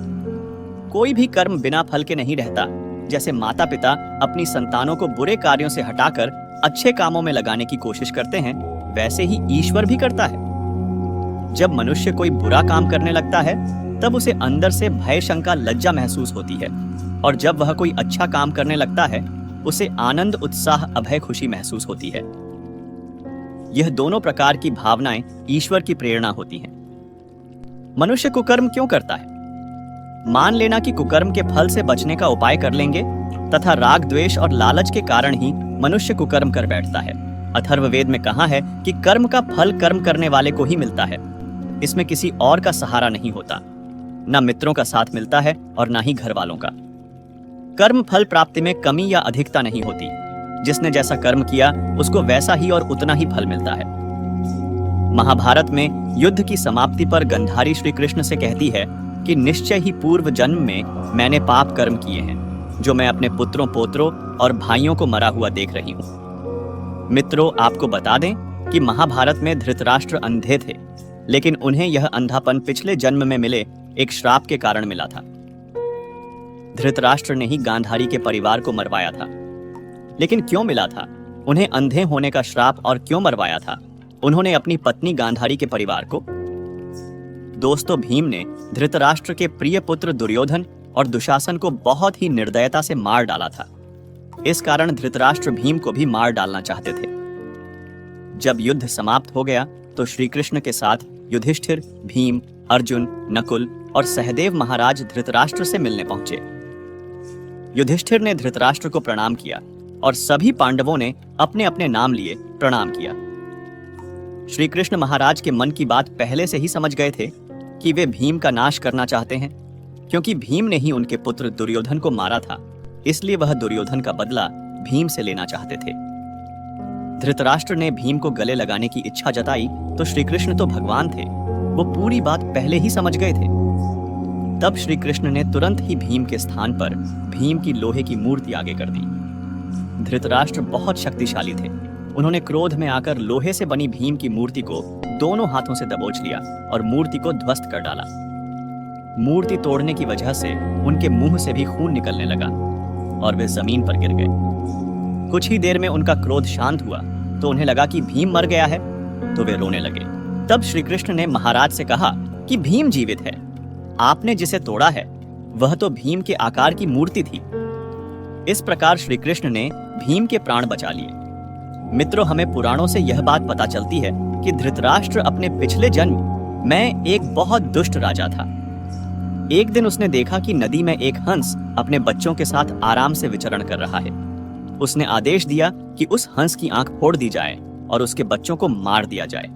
कोई भी कर्म बिना फल के नहीं रहता। जैसे माता पिता अपनी संतानों को बुरे कार्यों से हटाकर अच्छे कामों में लगाने की कोशिश करते हैं, वैसे ही ईश्वर भी करता है। जब मनुष्य कोई बुरा काम करने लगता है तब उसे अंदर से भय, शंका, लज्जा महसूस होती है, और जब वह कोई अच्छा काम करने लगता है उसे आनंद, उत्साह, अभय, खुशी महसूस होती है। यह दोनों प्रकार की भावनाएं ईश्वर की प्रेरणा होती हैं। मनुष्य कुकर्म क्यों करता है? मान लेना कि कुकर्म के फल से बचने का उपाय कर लेंगे तथा राग, द्वेष और लालच के कारण ही मनुष्य कुकर्म कर बैठता है। अथर्ववेद में कहा है कि कर्म का फल कर्म करने वाले को ही मिलता है। इसमें किसी और का सहारा नहीं होता, न मित्रों का साथ मिलता है और न ही घर वालों का। कर्म फल प्राप्ति में कमी या अधिकता नहीं होती। जिसने जैसा कर्म किया उसको वैसा ही और उतना ही फल मिलता है। महाभारत में युद्ध की समाप्ति पर गंधारी श्री कृष्ण से कहती है कि निश्चय ही पूर्व जन्म में मैंने पाप कर्म किए हैं, जो मैं अपने पुत्रों, पोत्रों और भाइयों को मरा हुआ देख रही हूँ। मित्रों, आपको बता दें कि महाभारत में धृतराष्ट्र अंधे थे, लेकिन उन्हें यह अंधापन पिछले जन्म में मिले एक श्राप के कारण मिला था। धृतराष्ट्र ने ही गांधारी के परिवार को मरवाया था। लेकिन क्यों मिला था उन्हें अंधे होने का श्राप, और क्यों मरवाया था उन्होंने अपनी पत्नी गांधारी के परिवार को? दोस्तों, भीम ने धृतराष्ट्र के प्रिय पुत्र दुर्योधन और दुशासन को बहुत ही निर्दयता से मार डाला था। इस कारण धृतराष्ट्र भीम को भी मार डालना चाहते थे। जब युद्ध समाप्त हो गया तो श्री कृष्ण के साथ युधिष्ठिर, भीम, अर्जुन, नकुल और सहदेव महाराज धृतराष्ट्र से मिलने पहुंचे। युधिष्ठिर ने धृतराष्ट्र को प्रणाम किया और सभी पांडवों ने अपने अपने नाम लिए प्रणाम किया। श्री कृष्ण महाराज के मन की बात पहले से ही समझ गए थे कि वे भीम का नाश करना चाहते हैं। क्योंकि भीम ने ही उनके पुत्र दुर्योधन को मारा था, इसलिए वह दुर्योधन का बदला भीम से लेना चाहते थे। धृतराष्ट्र ने भीम को गले लगाने की इच्छा जताई तो श्री कृष्ण तो भगवान थे, वो पूरी बात पहले ही समझ गए थे। तब श्री कृष्ण ने तुरंत ही भीम के स्थान पर भीम की लोहे की मूर्ति आगे कर दी। धृतराष्ट्र बहुत शक्तिशाली थे। उन्होंने क्रोध में आकर लोहे से बनी भीम की मूर्ति को दोनों हाथों से दबोच लिया और मूर्ति को ध्वस्त कर डाला। मूर्ति तोड़ने की वजह से उनके मुंह से भी खून निकलने लगा और वे जमीन पर गिर गए। कुछ ही देर में उनका क्रोध शांत हुआ तो उन्हें लगा कि भीम मर गया है, तो वे रोने लगे। तब श्री कृष्ण ने महाराज से कहा कि भीम जीवित है, आपने जिसे तोड़ा है वह तो भीम के आकार की मूर्ति थी। इस प्रकार श्री कृष्ण ने भीम के प्राण बचा लिए। मित्रों, हमें पुराणों से यह बात पता चलती है कि धृतराष्ट्र अपने पिछले जन्म में एक बहुत दुष्ट राजा था। एक दिन उसने देखा कि नदी में एक हंस अपने बच्चों के साथ आराम से विचरण कर रहा है। उसने आदेश दिया कि उस हंस की आंख फोड़ दी जाए और उसके बच्चों को मार दिया जाए।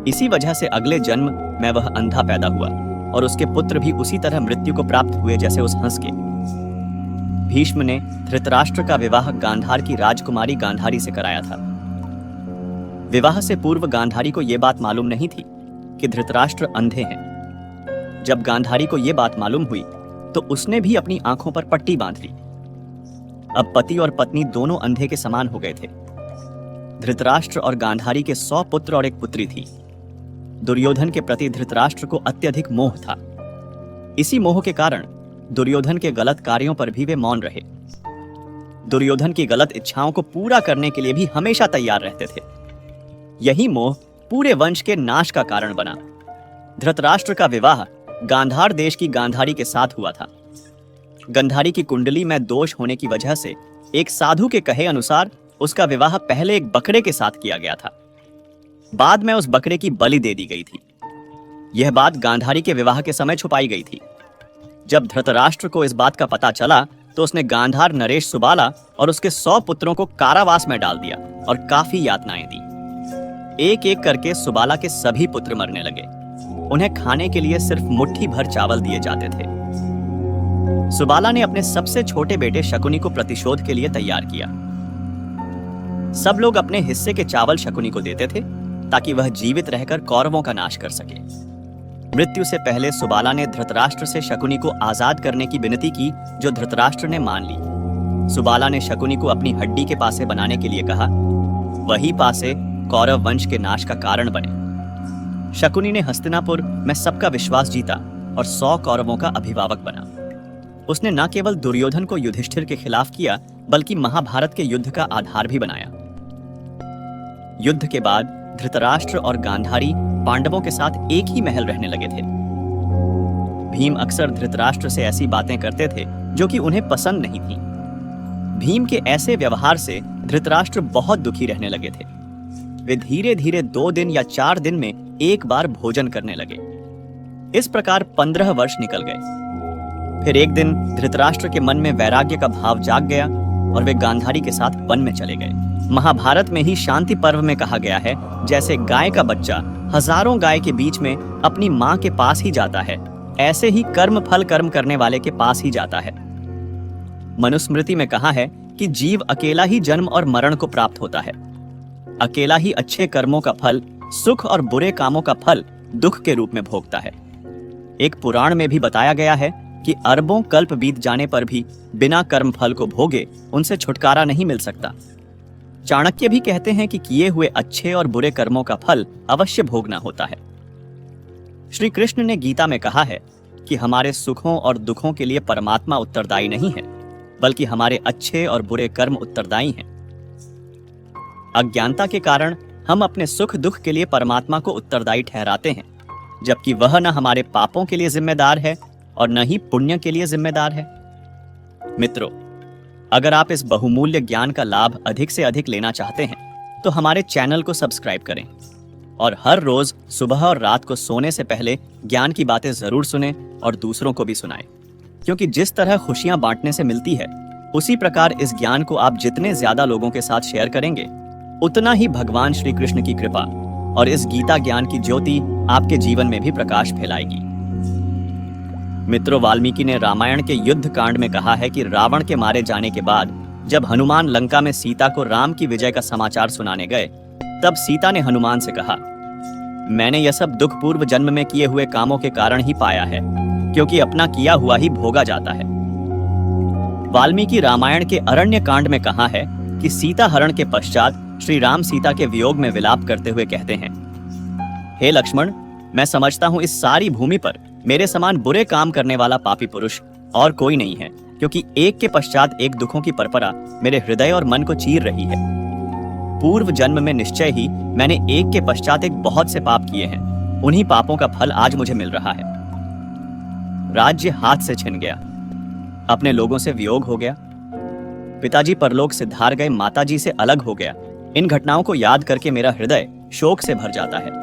इसी वजह से अगले जन्म में वह अंधा पैदा हुआ और उसके पुत्र भी उसी तरह मृत्यु को प्राप्त हुए जैसे उस हंस के। भीष्म ने धृतराष्ट्र का विवाह गांधार की राजकुमारी गांधारी से कराया था। विवाह से पूर्व गांधारी को यह बात मालूम नहीं थी कि धृतराष्ट्र अंधे हैं। जब गांधारी को यह बात मालूम हुई तो उसने भी अपनी आंखों पर पट्टी बांध ली। अब पति और पत्नी दोनों अंधे के समान हो गए थे। धृतराष्ट्र और गांधारी के 100 पुत्र और एक पुत्री थी। दुर्योधन के प्रति धृतराष्ट्र को अत्यधिक मोह था। इसी मोह के कारण दुर्योधन के गलत कार्यों पर भी वे मौन रहे। दुर्योधन की गलत इच्छाओं को पूरा करने के लिए भी हमेशा तैयार रहते थे। यही मोह पूरे वंश के नाश का कारण बना। धृतराष्ट्र का विवाह गांधार देश की गांधारी के साथ हुआ था। गांधारी की कुंडली में दोष होने की वजह से एक साधु के कहे अनुसार उसका विवाह पहले एक बकरे के साथ किया गया था। बाद में उस बकरे की बलि दे दी गई थी। यह बात गांधारी के विवाह के समय छुपाई गई थी। जब धृतराष्ट्र को इस बात का पता चला तो उसने गांधार नरेश सुबाला और उसके 100 पुत्रों को कारावास में डाल दिया और काफी यातनाएं दी। एक एक करके सुबाला के सभी पुत्र मरने लगे। उन्हें खाने के लिए सिर्फ मुट्ठी भर चावल दिए जाते थे। सुबाला ने अपने सबसे छोटे बेटे शकुनी को प्रतिशोध के लिए तैयार किया। सब लोग अपने हिस्से के चावल शकुनी को देते थे ताकि वह जीवित रहकर कौरवों का नाश कर सके। मृत्यु से पहले सुबाला ने धृतराष्ट्र से शकुनी को आजाद करने की विनती की, जो धृतराष्ट्र ने मान ली। सुबाला ने शकुनी को अपनी हड्डी के पासे बनाने के लिए कहा। वही पासे कौरव वंश के नाश का कारण बने। शकुनी ने हस्तिनापुर में सबका विश्वास जीता और 100 कौरवों का अभिभावक बना। उसने न केवल दुर्योधन को युधिष्ठिर के खिलाफ किया, बल्कि महाभारत के युद्ध का आधार भी बनाया। युद्ध के बाद धृतराष्ट्र और गांधारी पांडवों के साथ एक ही महल रहने लगे थे। भीम अक्सर धृतराष्ट्र से ऐसी बातें करते थे जो कि उन्हें पसंद नहीं थी। भीम के ऐसे व्यवहार से धृतराष्ट्र बहुत दुखी रहने लगे थे। वे धीरे धीरे 2 दिन या 4 दिन में एक बार भोजन करने लगे। इस प्रकार 15 वर्ष निकल गए। फिर एक दिन धृतराष्ट्र के मन में वैराग्य का भाव जाग गया और वे गांधारी के साथ वन में चले गए। महाभारत में ही शांति पर्व में कहा गया है, जैसे गाय का बच्चा हजारों गाय के बीच में अपनी मां के पास ही जाता है, ऐसे ही कर्म फल कर्म करने वाले के पास ही जाता है। मनुस्मृति में कहा है कि जीव अकेला ही जन्म और मरण को प्राप्त होता है। अकेला ही अच्छे कर्मों का फल, सुख और बुरे कामों का फल दुख के रूप में भोगता है। एक पुराण में भी बताया गया है कि अरबों कल्प बीत जाने पर भी बिना कर्म फल को भोगे उनसे छुटकारा नहीं मिल सकता। चाणक्य भी कहते हैं कि किए हुए अच्छे और बुरे कर्मों का फल अवश्य भोगना होता है। श्री कृष्ण ने गीता में कहा है कि हमारे सुखों और दुखों के लिए परमात्मा उत्तरदायी नहीं है, बल्कि हमारे अच्छे और बुरे कर्म उत्तरदायी हैं। अज्ञानता के कारण हम अपने सुख दुख के लिए परमात्मा को उत्तरदायी ठहराते हैं, जबकि वह न हमारे पापों के लिए जिम्मेदार है और न ही पुण्य के लिए जिम्मेदार है। मित्रों, अगर आप इस बहुमूल्य ज्ञान का लाभ अधिक से अधिक लेना चाहते हैं तो हमारे चैनल को सब्सक्राइब करें और हर रोज सुबह और रात को सोने से पहले ज्ञान की बातें जरूर सुनें और दूसरों को भी सुनाएं, क्योंकि जिस तरह खुशियां बांटने से मिलती है, उसी प्रकार इस ज्ञान को आप जितने ज्यादा लोगों के साथ शेयर करेंगे, उतना ही भगवान श्री कृष्ण की कृपा और इस गीता ज्ञान की ज्योति आपके जीवन में भी प्रकाश फैलाएगी। मित्रों, वाल्मीकि ने रामायण के युद्ध कांड में कहा है कि रावण के मारे जाने के बाद जब हनुमान लंका में सीता को राम की विजय का समाचार सुनाने गए, तब सीता ने हनुमान से कहा, मैंने यह सब दुख पूर्व जन्म में किए हुए कामों के कारण ही पाया है, क्योंकि अपना किया हुआ ही भोगा जाता है। वाल्मीकि रामायण के अरण्य कांड में कहा है कि सीता हरण के पश्चात श्री राम सीता के वियोग में विलाप करते हुए कहते हैं, हे लक्ष्मण, मैं समझता हूं इस सारी भूमि पर मेरे समान बुरे काम करने वाला पापी पुरुष और कोई नहीं है, क्योंकि एक के पश्चात एक दुखों की परंपरा मेरे हृदय और मन को चीर रही है। पूर्व जन्म में निश्चय ही मैंने एक के पश्चात एक बहुत से पाप किए हैं, उन्हीं पापों का फल आज मुझे मिल रहा है। राज्य हाथ से छिन गया, अपने लोगों से वियोग हो गया, पिताजी परलोक से धार गए, माताजी से अलग हो गया। इन घटनाओं को याद करके मेरा हृदय शोक से भर जाता है।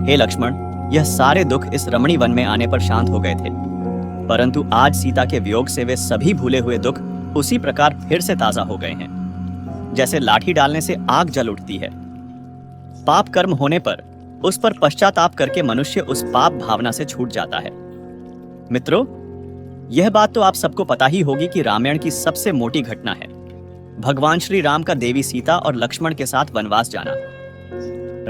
हे लक्ष्मण, यह सारे दुख इस रमणी वन में आने पर शांत हो गए थे, परंतु आज सीता के वियोग से वे सभी भूले हुए दुख उसी प्रकार फिर से ताजा हो गए हैं, जैसे लाठी डालने से आग जल उठती है। पाप कर्म होने पर उस पर पश्चाताप करके मनुष्य उस पाप भावना से छूट जाता है। मित्रों, यह बात तो आप सबको पता ही होगी कि रामायण की सबसे मोटी घटना है भगवान श्री राम का देवी सीता और लक्ष्मण के साथ वनवास जाना।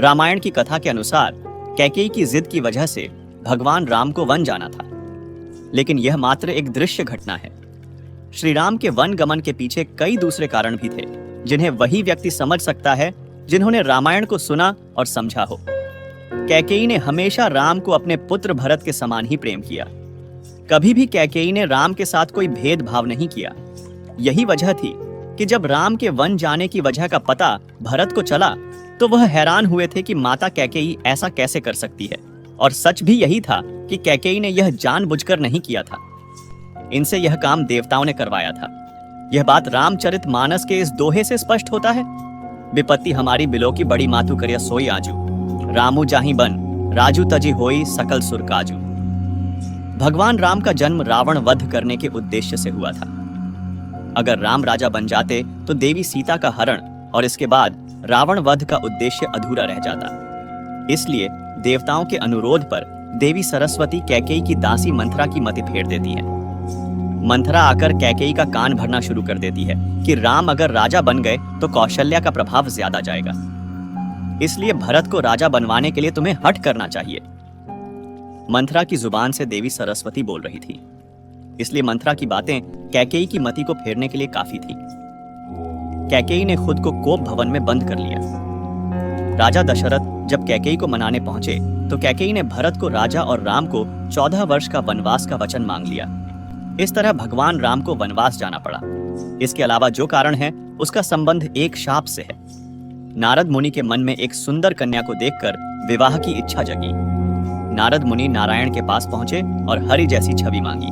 रामायण की कथा के अनुसार कैकेयी की जिद की वजह से भगवान राम को वन जाना था, लेकिन यह मात्र एक दृश्य घटना है। श्री राम के वन गमन के पीछे कई दूसरे कारण भी थे, जिन्हें वही व्यक्ति समझ सकता है जिन्होंने रामायण को सुना और समझा हो। कैकेयी ने हमेशा राम को अपने पुत्र भरत के समान ही प्रेम किया। कभी भी कैकेयी ने राम के साथ कोई भेदभाव नहीं किया। यही वजह थी कि जब राम के वन जाने की वजह का पता भरत को चला, तो वह हैरान हुए थे कि माता कैकेयी ऐसा कैसे कर सकती है। और सच भी यही था कि कैकेयी ने यह जानबूझकर नहीं किया था। इनसे यह काम देवताओं ने करवाया था। यह बात रामचरितमानस के इस दोहे से स्पष्ट होता है, विपत्ति हमारी बिलो की बड़ी मातु करिया सोई आजू, रामू जाहि बन राजू तजी होई सकल सुर काजू। भगवान राम का जन्म रावण वध करने के उद्देश्य से हुआ था। अगर राम राजा बन जाते तो देवी सीता का हरण और इसके बाद रावण वध का उद्देश्य अधूरा रह जाता। इसलिए देवताओं के अनुरोध पर देवी सरस्वती कैकेयी की दासी मंथरा की मति फेर देती है। मंथरा आकर कैकेयी का कान भरना शुरू कर देती है कि राम अगर राजा बन गए तो कौशल्या का प्रभाव ज्यादा जाएगा, इसलिए भरत को राजा बनवाने के लिए तुम्हें हठ करना चाहिए। मंथरा की जुबान से देवी सरस्वती बोल रही थी, इसलिए मंथरा की बातें कैकेयी की मति को फेरने के लिए काफी थी। कैकेयी ने खुद को कोप भवन में बंद कर लिया। राजा दशरथ जब कैकेयी को मनाने पहुंचे तो कैकेयी ने भरत को राजा और राम को 14 वर्ष का वनवास का वचन मांग लिया। इस तरह भगवान राम को वनवास जाना पड़ा। इसके अलावा जो कारण है उसका संबंध एक शाप से है। नारद मुनि के मन में एक सुंदर कन्या को देखकर विवाह की इच्छा जगी। नारद मुनि नारायण के पास पहुंचे और हरि जैसी छवि मांगी।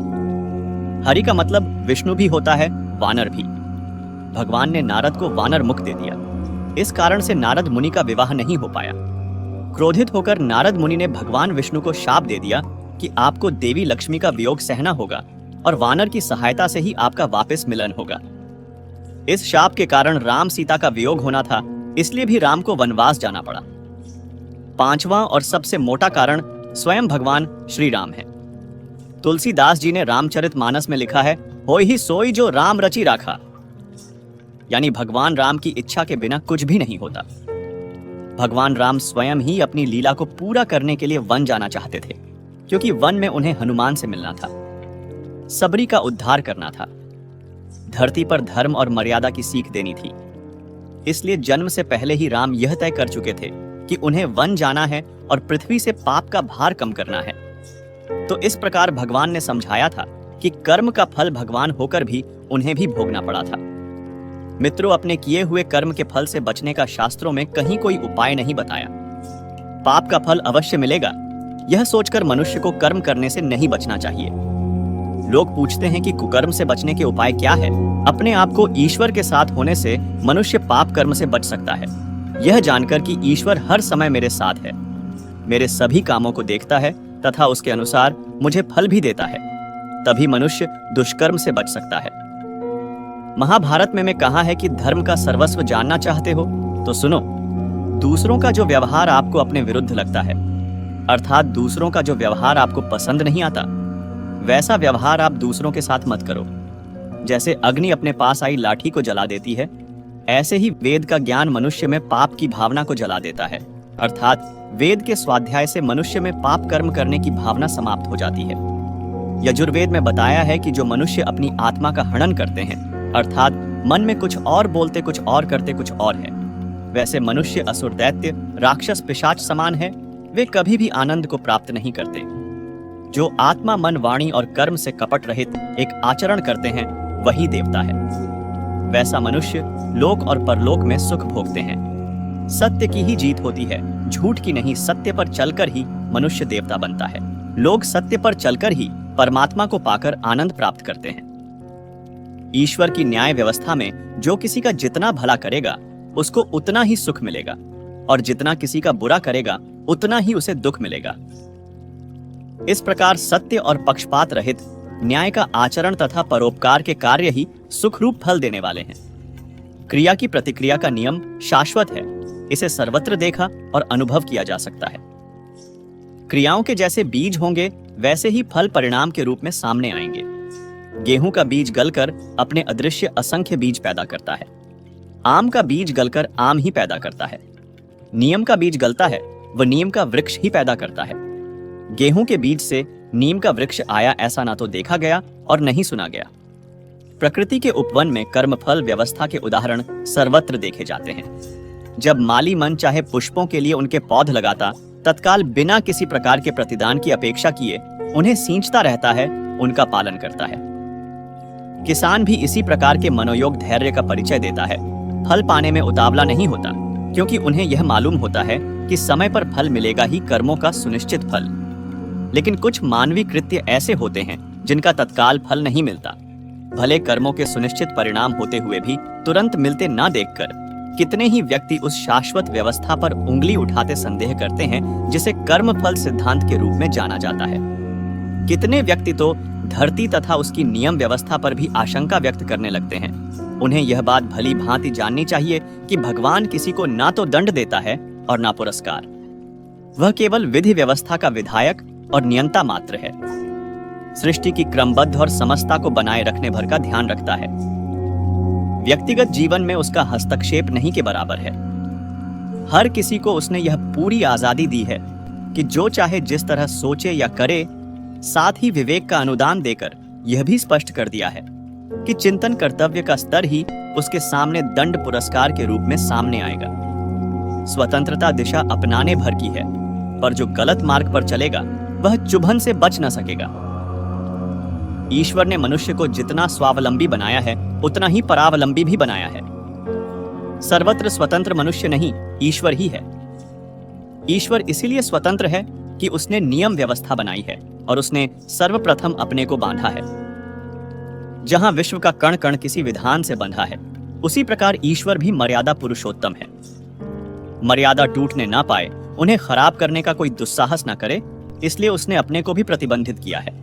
हरि का मतलब विष्णु भी होता है, वानर भी। भगवान ने नारद को वानर मुख दे दिया। इस कारण से नारद मुनि का विवाह नहीं हो पाया। क्रोधित होकर नारद मुनि ने भगवान विष्णु को शाप दे दिया कि आपको देवी लक्ष्मी का वियोग सहना होगा और वानर की सहायता से ही आपका वापस मिलन होगा। इस शाप के कारण राम सीता का वियोग होना था, इसलिए भी राम को वनवास जाना पड़ा। पांचवां और सबसे मोटा कारण स्वयं भगवान श्री राम है। तुलसीदास जी ने रामचरितमानस में लिखा है, होई ही सोई जो राम रची राखा, यानी भगवान राम की इच्छा के बिना कुछ भी नहीं होता। भगवान राम स्वयं ही अपनी लीला को पूरा करने के लिए वन जाना चाहते थे, क्योंकि वन में उन्हें हनुमान से मिलना था, सबरी का उद्धार करना था, धरती पर धर्म और मर्यादा की सीख देनी थी। इसलिए जन्म से पहले ही राम यह तय कर चुके थे कि उन्हें वन जाना है और पृथ्वी से पाप का भार कम करना है। तो इस प्रकार भगवान ने समझाया था कि कर्म का फल भगवान होकर भी उन्हें भी भोगना पड़ा था। मित्रों, अपने किए हुए कर्म के फल से बचने का शास्त्रों में कहीं कोई उपाय नहीं बताया। पाप का फल अवश्य मिलेगा, यह सोचकर मनुष्य को कर्म करने से नहीं बचना चाहिए। लोग पूछते हैं कि कुकर्म से बचने के उपाय क्या है। अपने आप को ईश्वर के साथ होने से मनुष्य पाप कर्म से बच सकता है, यह जानकर कि ईश्वर हर समय मेरे साथ है, मेरे सभी कामों को देखता है तथा उसके अनुसार मुझे फल भी देता है, तभी मनुष्य दुष्कर्म से बच सकता है। महाभारत में कहा है कि धर्म का सर्वस्व जानना चाहते हो तो सुनो, दूसरों का जो व्यवहार आपको अपने विरुद्ध लगता है अर्थात दूसरों का जो व्यवहार आपको पसंद नहीं आता, वैसा व्यवहार आप दूसरों के साथ मत करो। जैसे अग्नि अपने पास आई लाठी को जला देती है, ऐसे ही वेद का ज्ञान मनुष्य में पाप की भावना को जला देता है। अर्थात वेद के स्वाध्याय से मनुष्य में पाप कर्म करने की भावना समाप्त हो जाती है। यजुर्वेद में बताया है कि जो मनुष्य अपनी आत्मा का हनन करते हैं, अर्थात मन में कुछ और बोलते कुछ और करते कुछ और है, वैसे मनुष्य असुर दैत्य राक्षस पिशाच समान है। वे कभी भी आनंद को प्राप्त नहीं करते। जो आत्मा मन वाणी और कर्म से कपट रहित एक आचरण करते हैं, वही देवता है। वैसा मनुष्य लोक और परलोक में सुख भोगते हैं। सत्य की ही जीत होती है, झूठ की नहीं। सत्य पर चलकर ही मनुष्य देवता बनता है। लोग सत्य पर चलकर ही परमात्मा को पाकर आनंद प्राप्त करते हैं। ईश्वर की न्याय व्यवस्था में जो किसी का जितना भला करेगा, उसको उतना ही सुख मिलेगा, और जितना किसी का बुरा करेगा, उतना ही उसे दुख मिलेगा। इस प्रकार सत्य और पक्षपात रहित न्याय का आचरण तथा परोपकार के कार्य ही सुखरूप फल देने वाले हैं। क्रिया की प्रतिक्रिया का नियम शाश्वत है। इसे सर्वत्र देखा और अनुभव किया जा सकता है। क्रियाओं के जैसे बीज होंगे, वैसे ही फल परिणाम के रूप में सामने आएंगे। गेहूं का बीज गलकर अपने अदृश्य असंख्य बीज पैदा करता है। आम का बीज गलकर आम ही पैदा करता है। नीम का बीज गलता है, वह नीम का वृक्ष ही पैदा करता है। गेहूं के बीज से नीम का वृक्ष आया, ऐसा ना तो देखा गया और नहीं सुना गया। प्रकृति के उपवन में कर्मफल व्यवस्था के उदाहरण सर्वत्र देखे जाते हैं। जब माली मन चाहे पुष्पों के लिए उनके पौध लगाता, तत्काल बिना किसी प्रकार के प्रतिदान की अपेक्षा किए उन्हें सींचता रहता है, उनका पालन करता है। किसान भी इसी प्रकार के मनोयोग धैर्य का परिचय देता है। फल पाने में उतावला नहीं होता, क्योंकि उन्हें यह मालूम होता है कि समय पर फल मिलेगा ही, कर्मों का सुनिश्चित फल। लेकिन कुछ मानवीय कृत्य ऐसे होते हैं जिनका तत्काल फल नहीं मिलता। भले कर्मों के सुनिश्चित परिणाम होते हुए भी तुरंत मिलते ना देखकर कितने ही व्यक्ति उस शाश्वत व्यवस्था पर उंगली उठाते संदेह करते हैं, जिसे कर्म फल सिद्धांत के रूप में जाना जाता है। कितने व्यक्ति तो धरती तथा उसकी नियम व्यवस्था पर भी आशंका व्यक्त करने लगते हैं। उन्हें यह बात भली भांति जाननी चाहिए कि भगवान किसी को ना तो दंड देता है और ना पुरस्कार। वह केवल विधि व्यवस्था का विधायक और नियंता मात्र है। सृष्टि की क्रमबद्ध और समता को बनाए रखने भर का ध्यान रखता है। व्यक्तिगत जीवन में उसका हस्तक्षेप नहीं के बराबर है। हर किसी को उसने यह पूरी आजादी दी है कि जो चाहे जिस तरह सोचे या करे। साथ ही विवेक का अनुदान देकर यह भी स्पष्ट कर दिया है कि चिंतन कर्तव्य का स्तर ही उसके सामने दंड पुरस्कार के रूप में सामने आएगा। स्वतंत्रता दिशा अपनाने भर की है, पर जो गलत मार्ग पर चलेगा वह चुभन से बच न सकेगा। ईश्वर ने मनुष्य को जितना स्वावलंबी बनाया है, उतना ही परावलंबी भी बनाया है। सर्वत्र स्वतंत्र मनुष्य नहीं, ईश्वर ही है। ईश्वर इसीलिए स्वतंत्र है कि उसने नियम व्यवस्था बनाई है और उसने सर्वप्रथम अपने को बांधा है। जहां विश्व का कण कण किसी विधान से बंधा है, उसी प्रकार ईश्वर भी मर्यादा पुरुषोत्तम है। मर्यादा टूटने ना पाए, उन्हें खराब करने का कोई दुस्साहस ना करे, इसलिए उसने अपने को भी प्रतिबंधित किया है।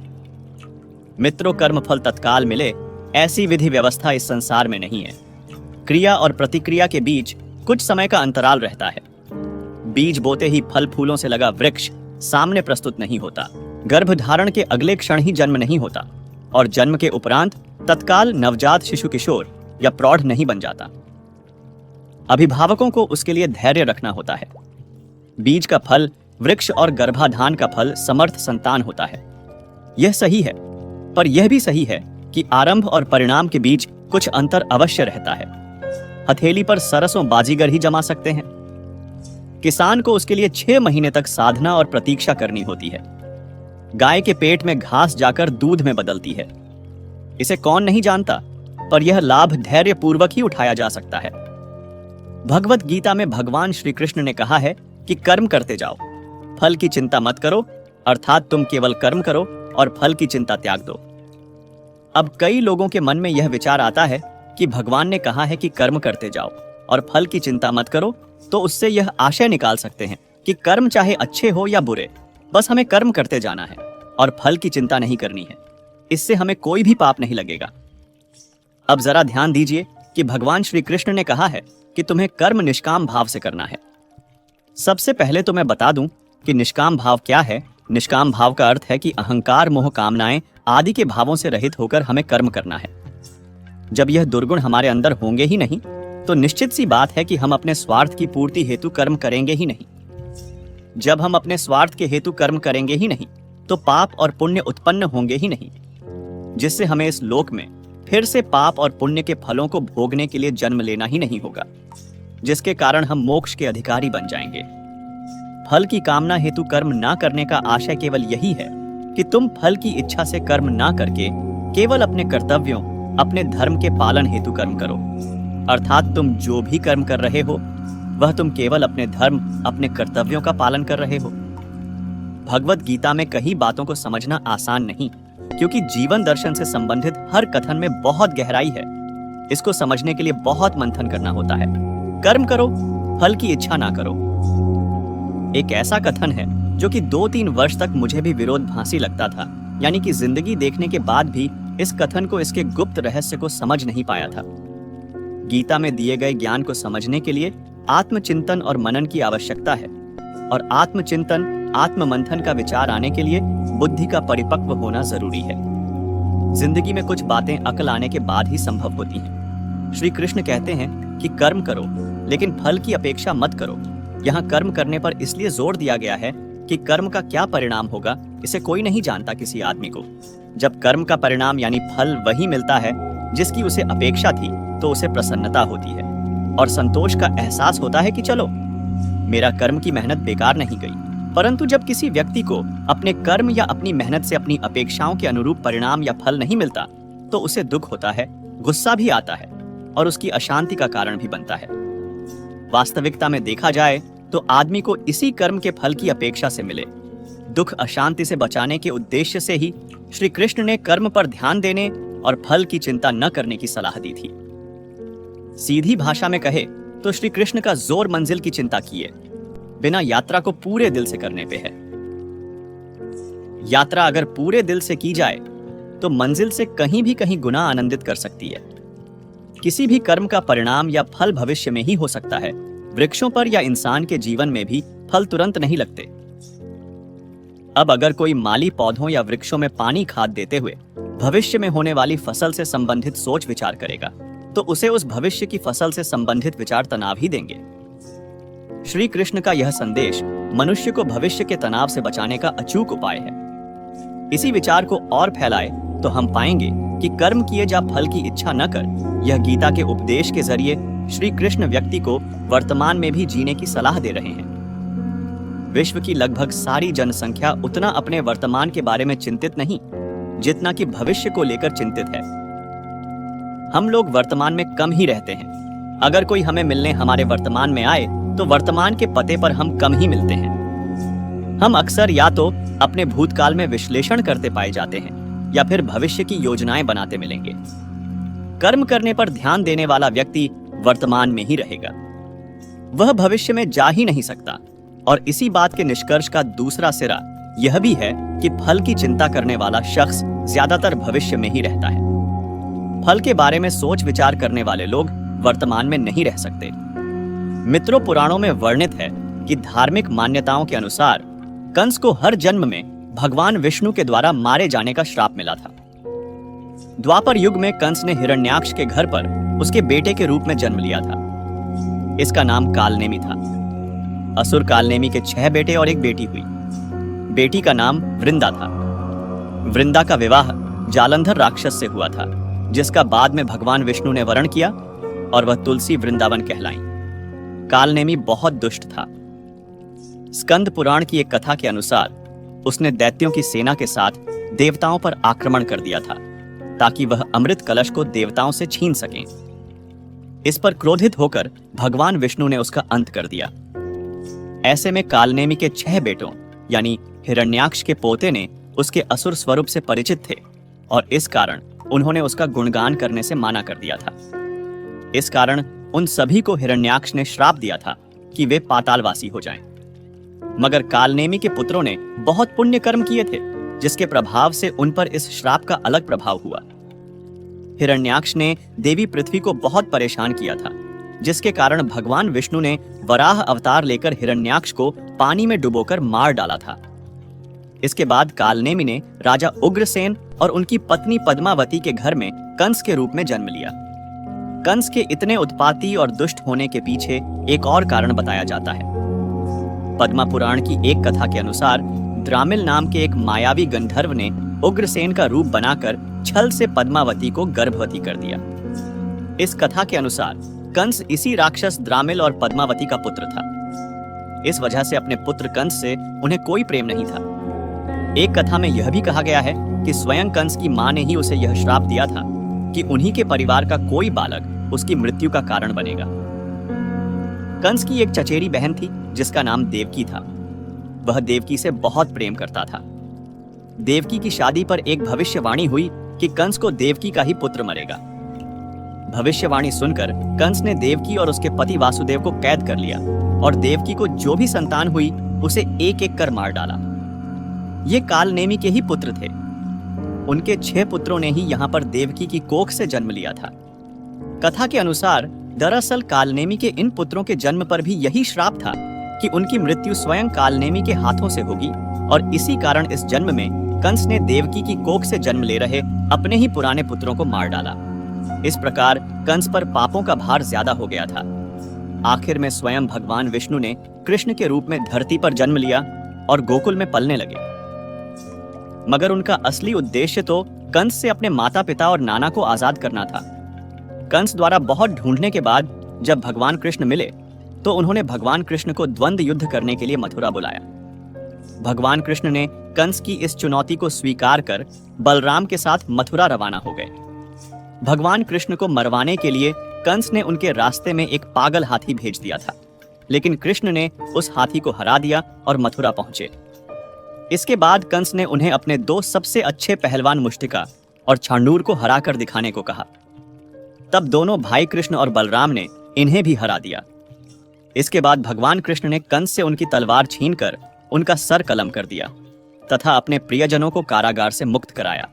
मित्रों, कर्म फल तत्काल मिले, ऐसी विधि व्यवस्था इस संसार में नहीं है। क्रिया और प्रतिक्रिया के बीच कुछ समय का अंतराल रहता है। बीज बोते ही फल फूलों से लगा वृक्ष सामने प्रस्तुत नहीं होता। गर्भ धारण के अगले क्षण ही जन्म नहीं होता, और जन्म के उपरांत तत्काल नवजात शिशु किशोर या प्रौढ़ नहीं बन जाता। अभिभावकों को उसके लिए धैर्य रखना होता है। बीज का फल वृक्ष और गर्भाधान का फल समर्थ संतान होता है। यह सही है, पर यह भी सही है कि आरंभ और परिणाम के बीच कुछ अंतर अवश्य रहता है। हथेली पर सरसों बाजीगर ही जमा सकते हैं। किसान को उसके लिए 6 महीने तक साधना और प्रतीक्षा करनी होती है। गाय के पेट में घास जाकर दूध में बदलती है। इसे कौन नहीं जानता, पर यह लाभ धैर्य पूर्वक ही उठाया जा सकता है। भगवत गीता में भगवान श्री कृष्ण ने कहा है कि कर्म करते जाओ, फल की चिंता मत करो, अर्थात तुम केवल कर्म करो और फल की चिंता त्याग दो। अब कई लोगों के मन में यह विचार आता है कि भगवान ने कहा है कि कर्म करते जाओ और फल की चिंता मत करो, तो उससे यह आशय निकाल सकते हैं कि कर्म चाहे अच्छे हो या बुरे, बस हमें कर्म करते जाना है और फल की चिंता नहीं करनी है। इससे हमें कोई भी पाप नहीं लगेगा। अब जरा ध्यान दीजिए कि भगवान श्री कृष्ण ने कहा है कि तुम्हें कर्म निष्काम भाव से करना है। सबसे पहले तो मैं बता दूं कि निष्काम भाव क्या है। निष्काम भाव का अर्थ है कि अहंकार, मोह, कामनाएं आदि के भावों से रहित होकर हमें कर्म करना है। जब यह दुर्गुण हमारे अंदर होंगे ही नहीं तो निश्चित सी बात है कि हम अपने स्वार्थ की पूर्ति हेतु कर्म करेंगे ही नहीं। जब हम अपने स्वार्थ के हेतु कर्म करेंगे ही नहीं तो पाप और पुण्य उत्पन्न होंगे ही नहीं, जिससे हमें इस लोक में फिर से पाप और पुण्य के फलों को भोगने के लिए जन्म लेना ही नहीं होगा, जिसके कारण हम मोक्ष के अधिकारी बन जाएंगे। फल की कामना हेतु कर्म ना करने का आशय केवल यही है कि तुम फल की इच्छा से कर्म ना करके केवल अपने कर्तव्यों, अपने धर्म के पालन हेतु कर्म करो। अर्थात तुम जो भी कर्म कर रहे हो वह तुम केवल अपने धर्म, अपने कर्तव्यों का पालन कर रहे हो। भगवत गीता में कई बातों को समझना आसान नहीं, क्योंकि जीवन दर्शन से संबंधित हर कथन में बहुत गहराई है। इसको समझने के लिए बहुत मंथन करना होता है। कर्म करो, फल की इच्छा ना करो। एक ऐसा कथन है जो कि 2-3 वर्ष तक मुझे भी विरोधाभासी लगता था, यानी कि जिंदगी देखने के बाद भी इस कथन को, इसके गुप्त रहस्य को समझ नहीं पाया था। गीता में दिए गए ज्ञान को समझने के लिए आत्मचिंतन और मनन की आवश्यकता है, और आत्मचिंतन, आत्ममंथन का विचार आने के लिए बुद्धि का परिपक्व होना जरूरी है। जिंदगी में कुछ बातें अकल आने के बाद ही संभव होती हैं। श्री कृष्ण कहते हैं कि कर्म करो लेकिन फल की अपेक्षा मत करो। यहाँ कर्म करने पर इसलिए जोर दिया गया है कि कर्म का क्या परिणाम होगा इसे कोई नहीं जानता किसी आदमी को। जब कर्म का परिणाम यानी फल वही मिलता है जिसकी उसे अपेक्षा थी तो उसे प्रसन्नता होती है और संतोष का एहसास होता है कि चलो, मेरा कर्म की मेहनत बेकार नहीं गई। परंतु जब किसी व्यक्ति को अपने कर्म या अपनी मेहनत से अपनी अपेक्षाओं के अनुरूप परिणाम या फल नहीं मिलता तो उसे दुख होता है, गुस्सा भी आता है और उसकी अशांति का कारण भी बनता है। वास्तविकता में देखा जाए तो आदमी को इसी कर्म के फल की अपेक्षा से मिले, दुख, अशांति से बचाने के उद्देश्य से ही श्री कृष्ण ने कर्म पर ध्यान देने और फल की चिंता न करने की सलाह दी थी। सीधी भाषा में कहे तो श्री कृष्ण का जोर मंजिल की चिंता किए बिना यात्रा को पूरे दिल से करने पे है। यात्रा अगर पूरे दिल से की जाए तो मंजिल से कहीं भी कहीं गुना आनंदित कर सकती है। किसी भी कर्म का परिणाम या फल भविष्य में ही हो सकता है। वृक्षों पर या इंसान के जीवन में भी फल तुरंत नहीं लगते। अब अगर कोई माली पौधों या वृक्षों में पानी, खाद देते हुए भविष्य में होने वाली फसल से संबंधित सोच विचार करेगा तो उसे उस भविष्य की फसल से संबंधित विचार तनाव ही देंगे। श्री कृष्ण का यह संदेश मनुष्य को भविष्य के तनाव से बचाने का अचूक उपाय है। इसी विचार को और फैलाए तो हम पाएंगे कि कर्म किए जा फल की इच्छा न कर, यह गीता के उपदेश के जरिए श्री कृष्ण व्यक्ति को वर्तमान में भी जीने की सलाह दे रहे हैं। विश्व की लगभग सारी जनसंख्या उतना अपने वर्तमान के बारे में चिंतित नहीं जितना कि भविष्य को लेकर चिंतित है। हम लोग वर्तमान में कम ही रहते हैं। अगर कोई हमें मिलने हमारे वर्तमान में आए तो वर्तमान के पते पर हम कम ही मिलते हैं। हम अक्सर या तो अपने भूतकाल में विश्लेषण करते पाए जाते हैं या फिर भविष्य की योजनाएं बनाते मिलेंगे। कर्म करने पर ध्यान देने वाला व्यक्ति वर्तमान में ही रहेगा, वह भविष्य में जा ही नहीं सकता। और इसी बात के निष्कर्ष का दूसरा सिरा यह भी है कि फल की चिंता करने वाला शख्स ज्यादातर भविष्य में ही रहता है। फल के बारे में सोच विचार करने वाले लोग वर्तमान में नहीं रह सकते। मित्रों, पुराणों में वर्णित है कि धार्मिक मान्यताओं के अनुसार कंस को हर जन्म में भगवान विष्णु के द्वारा मारे जाने का श्राप मिला था। द्वापर युग में कंस ने हिरण्याक्ष के घर पर उसके बेटे के रूप में जन्म लिया था। इसका नाम कालनेमी था। असुर कालनेमी के 6 बेटे और 1 बेटी हुई। बेटी का नाम वृंदा था। वृंदा का विवाह जालंधर राक्षस से हुआ था, जिसका बाद में भगवान विष्णु ने वरण किया और वह तुलसी वृंदावन कहलाई। कालनेमी बहुत दुष्ट था। स्कंद पुराण की एक कथा के अनुसार उसने दैत्यों की सेना के साथ देवताओं पर आक्रमण कर दिया था ताकि वह अमृत कलश को देवताओं से छीन सकें। इस पर क्रोधित होकर भगवान विष्णु ने उसका अंत कर दिया। ऐसे में कालनेमी के 6 बेटों यानी हिरण्याक्ष के पोते ने उसके असुर स्वरूप से परिचित थे और इस कारण उन्होंने उसका गुणगान करने से माना कर दिया था। इस कारण उन सभी को हिरण्याक्ष ने श्राप दिया था कि वे पातालवासी हो जाएं। मगर कालनेमी के पुत्रों ने बहुत पुण्य कर्म किए थे, जिसके प्रभाव से उन पर इस श्राप का अलग प्रभाव हुआ। हिरण्याक्ष ने देवी पृथ्वी को बहुत परेशान किया था, जिसके कारण भगवान विष्णु ने वराह अवतार लेकर हिरण्याक्ष को पानी में डुबोकर मार डाला था। इसके बाद कालनेमि ने राजा उग्रसेन और उनकी पत्नी पद्मावती के घर में कंस के रूप में जन्म लिया। कंस के इतने उत्पाती और दुष्ट होने के पीछे एक और कारण बताया जाता है। पद्मा पुराण की एक कथा के अनुसार द्रामिल नाम के एक मायावी गंधर्व ने उग्रसेन का रूप बनाकर छल से पद्मावती को गर्भवती कर दिया। इस कथा के अनुसार कंस इसी राक्षस द्रामिल और पद्मावती का पुत्र था। इस वजह से अपने पुत्र कंस से उन्हें कोई प्रेम नहीं था। एक कथा में यह भी कहा गया है कि स्वयं कंस की मां ने ही उसे यह श्राप दिया था कि उन्हीं के परिवार का कोई बालक उसकी मृत्यु का कारण बनेगा। कंस की एक चचेरी बहन थी जिसका नाम देवकी था। वह देवकी से बहुत प्रेम करता था। देवकी की शादी पर एक भविष्यवाणी हुई कि कंस को देवकी का ही पुत्र मरेगा। भविष्यवाणी सुनकर कंस ने देवकी और उसके पति वासुदेव को कैद कर लिया और देवकी को जो भी संतान हुई उसे एक एक कर मार डाला। ये कालनेमि के ही पुत्र थे। उनके 6 पुत्रों ने ही यहाँ पर देवकी की कोख से जन्म लिया था। कथा के अनुसार दरअसल कालनेमि के इन पुत्रों के जन्म पर भी यही श्राप था कि उनकी मृत्यु स्वयं कालनेमि के हाथों से होगी और इसी कारण इस जन्म में कंस ने देवकी की कोख से जन्म ले रहे अपने ही पुराने पुत्रों को मार डाला। इस प्रकार कंस पर पापों का भार ज्यादा हो गया था। आखिर में स्वयं भगवान विष्णु ने कृष्ण के रूप में धरती पर जन्म लिया और गोकुल में पलने लगे। मगर उनका असली उद्देश्य तो कंस से अपने माता पिता और नाना को आजाद करना था। कंस द्वारा बहुत ढूंढने के बाद जब भगवान कृष्ण मिले तो उन्होंने भगवान कृष्ण को द्वंद्व युद्ध करने के लिए मथुरा बुलाया। भगवान कृष्ण ने कंस की इस चुनौती को स्वीकार कर बलराम के साथ मथुरा रवाना हो गए। भगवान कृष्ण को मरवाने के लिए कंस ने उनके रास्ते में एक पागल हाथी भेज दिया था, लेकिन कृष्ण ने उस हाथी को हरा दिया और मथुरा पहुंचे। इसके बाद कंस ने उन्हें अपने 2 सबसे अच्छे पहलवान मुष्टिका और छांडूर को हराकर दिखाने को कहा। तब दोनों भाई कृष्ण और बलराम ने इन्हें भी हरा दिया। इसके बाद भगवान कृष्ण ने कंस से उनकी तलवार छीनकर उनका सर कलम कर दिया तथा अपने प्रियजनों को कारागार से मुक्त कराया।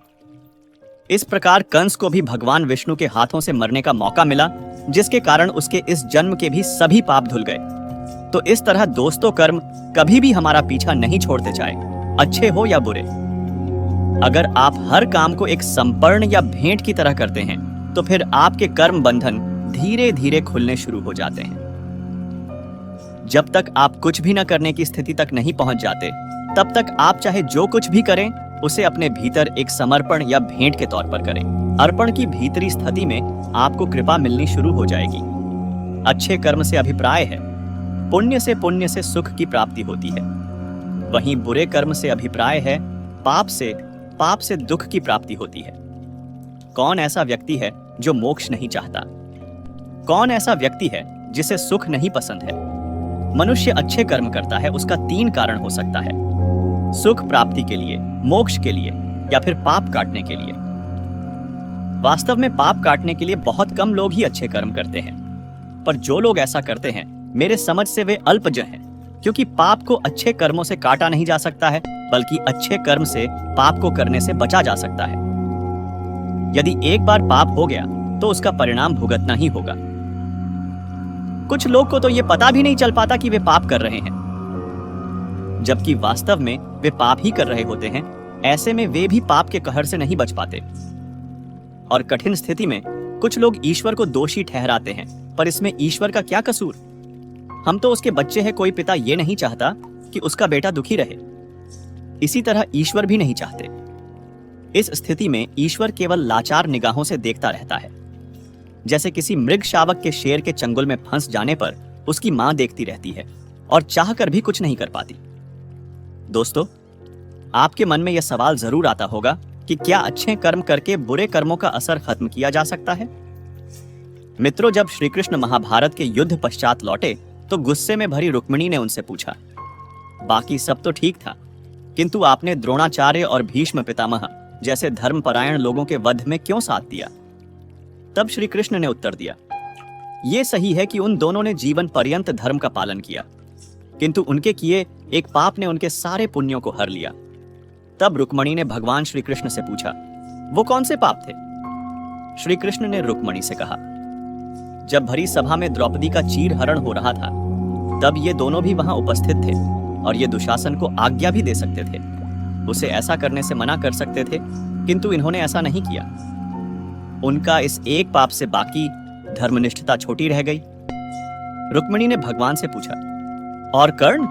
इस प्रकार कंस को भी भगवान विष्णु के हाथों से मरने का मौका मिला, जिसके कारण उसके इस जन्म के भी सभी पाप धुल गए। तो इस तरह दोस्तों कर्म कभी भी हमारा पीछा नहीं छोड़ते, चाहे अच्छे हो या बुरे। अगर आप हर काम को एक समर्पण या भेंट की तरह करते हैं तो फिर आपके कर्म बंधन धीरे धीरे खुलने शुरू हो जाते हैं। जब तक आप कुछ भी न करने की स्थिति तक नहीं पहुंच जाते, तब तक आप चाहे जो कुछ भी करें उसे अपने भीतर एक समर्पण या भेंट के तौर पर करें। अर्पण की भीतरी स्थिति में आपको कृपा मिलनी शुरू हो जाएगी। अच्छे कर्म से अभिप्राय है पुण्य से सुख की प्राप्ति होती है, वहीं बुरे कर्म से अभिप्राय है पाप से दुख की प्राप्ति होती है। कौन ऐसा व्यक्ति है जो मोक्ष नहीं चाहता? कौन ऐसा व्यक्ति है जिसे सुख नहीं पसंद है? मनुष्य अच्छे कर्म करता है, उसका 3 कारण हो सकता है: सुख प्राप्ति के लिए, मोक्ष के लिए, या फिर पाप काटने के लिए। वास्तव में पाप काटने के लिए बहुत कम लोग ही अच्छे कर्म करते हैं, पर जो लोग ऐसा करते हैं मेरे समझ से वे अल्पजन हैं, क्योंकि पाप को अच्छे कर्मों से काटा नहीं जा सकता है, बल्कि अच्छे कर्म से पाप को करने से बचा जा सकता है। यदि एक बार पाप हो गया तो उसका परिणाम भुगतना ही होगा। कुछ लोग को तो ये पता भी नहीं चल पाता कि वे पाप कर रहे हैं, जबकि वास्तव में वे पाप ही कर रहे होते हैं। ऐसे में वे भी पाप के कहर से नहीं बच पाते। और कठिन स्थिति में कुछ लोग ईश्वर को दोषी ठहराते हैं, पर इसमें ईश्वर का क्या कसूर? हम तो उसके बच्चे हैं। कोई पिता ये नहीं चाहता कि उसका बेटा दुखी रहे, इसी तरह ईश्वर भी नहीं चाहते। इस स्थिति में ईश्वर केवल लाचार निगाहों से देखता रहता है, जैसे किसी मृग शावक के शेर के चंगुल में फंस जाने पर उसकी मां देखती रहती है और चाहकर भी कुछ नहीं कर पाती। दोस्तों, आपके मन में यह सवाल जरूर आता होगा कि क्या अच्छे कर्म करके बुरे कर्मों का असर खत्म किया जा सकता है? मित्रों, जब श्री कृष्ण महाभारत के युद्ध पश्चात लौटे तो गुस्से में भरी रुक्मिणी ने उनसे पूछा, बाकी सब तो ठीक था, किंतु आपने द्रोणाचार्य और भीष्म पितामह जैसे धर्मपरायण लोगों के वध में क्यों साथ दिया? तब श्री कृष्ण ने उत्तर दिया, ये सही है कि उन दोनों ने जीवन पर्यंत धर्म का पालन किया, किंतु उनके किए एक पाप ने उनके सारे पुण्यों को हर लिया। तब रुक्मिणी ने भगवान श्री कृष्ण से पूछा, वो कौन से पाप थे? श्री कृष्ण ने रुक्मिणी से कहा, जब भरी सभा में द्रौपदी का चीर हरण हो रहा था, तब ये दोनों भी वहां उपस्थित थे और ये दुशासन को आज्ञा भी दे सकते थे, उसे ऐसा करने से मना कर सकते थे, किंतु इन्होंने ऐसा नहीं किया। उनका इस एक पाप से बाकी धर्मनिष्ठता छोटी रह गई। रुक्मिणी ने भगवान से पूछा, और कर्ण?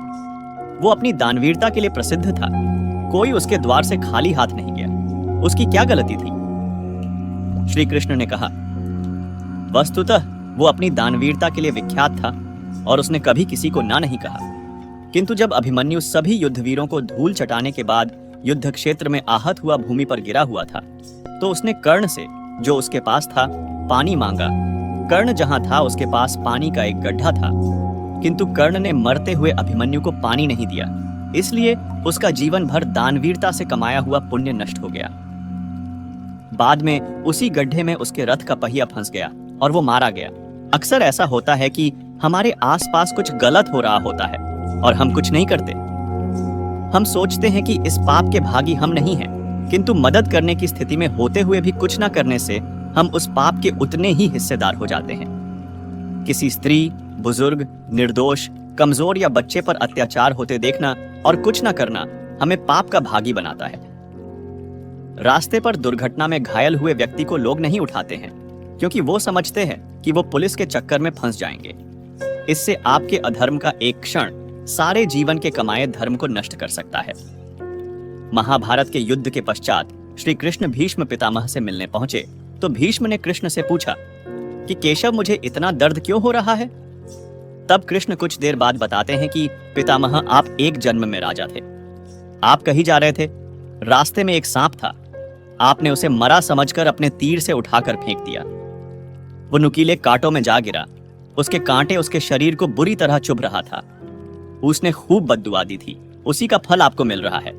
वो अपनी दानवीरता के लिए प्रसिद्ध था, कोई उसके द्वार से खाली हाथ नहीं गया, उसकी क्या गलती थी? श्री कृष्ण ने कहा, वस्तुतः वो अपनी दानवीरता के लिए विख्यात था और उसने कभी किसी को ना नहीं कहा। किंतु जब अभिमन्यु सभी युद्धवीरों को धूल चटाने के बाद युद्ध क्षेत्र में आहत हुआ भूमि पर गिरा हुआ था, तो उसने कर्ण से, जो उसके पास था, पानी मांगा। कर्ण जहां था उसके पास पानी का एक गड्ढा था, किंतु कर्ण ने मरते हुए अभिमन्यु को पानी नहीं दिया, इसलिए उसका जीवन भर दानवीरता से कमाया हुआ पुण्य नष्ट हो गया। बाद में उसी गड्ढे में उसके रथ का पहिया फंस गया और वो मारा गया। अक्सर ऐसा होता है कि हमारे आसपास कुछ गलत हो रहा होता है और हम कुछ नहीं करते। हम सोचते हैं कि इस पाप के भागी हम नहीं हैं, किंतु मदद करने की स्थिति में होते हुए भी कुछ न करने से हम उस पाप के उतने ही हिस्सेदार हो जाते हैं। किसी स्त्री, बुजुर्ग, निर्दोष, कमजोर या बच्चे पर अत्याचार होते देखना और कुछ न करना हमें पाप का भागी बनाता है। रास्ते पर दुर्घटना में घायल हुए व्यक्ति को लोग नहीं उठाते हैं, क्योंकि वो समझते हैं कि वो पुलिस के चक्कर में फंस जाएंगे। इससे आपके अधर्म का एक क्षण सारे जीवन के कमाए धर्म को नष्ट कर सकता है। महाभारत के युद्ध के पश्चात श्री कृष्ण भीष्म पितामह से मिलने पहुंचे तो भीष्म ने कृष्ण से पूछा कि केशव, मुझे इतना दर्द क्यों हो रहा है? तब कृष्ण कुछ देर बाद बताते हैं कि पितामह, आप एक जन्म में राजा थे। आप कहीं जा रहे थे, रास्ते में एक सांप था, आपने उसे मरा समझकर अपने तीर से उठाकर फेंक दिया। वो नुकीले कांटों में जा गिरा, उसके कांटे उसके शरीर को बुरी तरह चुभ रहा था। उसने खूब बद्दुआ दी थी, उसी का फल आपको मिल रहा है।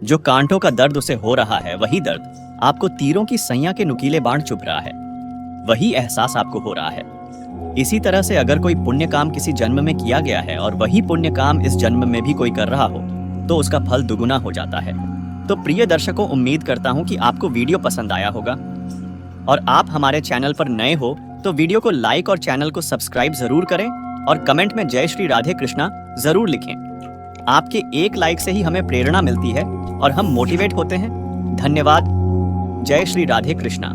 जो कांटों का दर्द उसे हो रहा है, वही दर्द आपको तीरों की सैया के नुकीले बाण चुभ रहा है, वही एहसास आपको हो रहा है। इसी तरह से अगर कोई पुण्य काम किसी जन्म में किया गया है और वही पुण्य काम इस जन्म में भी कोई कर रहा हो, तो उसका फल दुगुना हो जाता है। तो प्रिय दर्शकों, उम्मीद करता हूं कि आपको वीडियो पसंद आया होगा, और आप हमारे चैनल पर नए हो तो वीडियो को लाइक और चैनल को सब्सक्राइब जरूर करें और कमेंट में जय श्री राधे कृष्णा जरूर लिखें। आपके एक लाइक से ही हमें प्रेरणा मिलती है और हम मोटिवेट होते हैं। धन्यवाद। जय श्री राधे कृष्णा।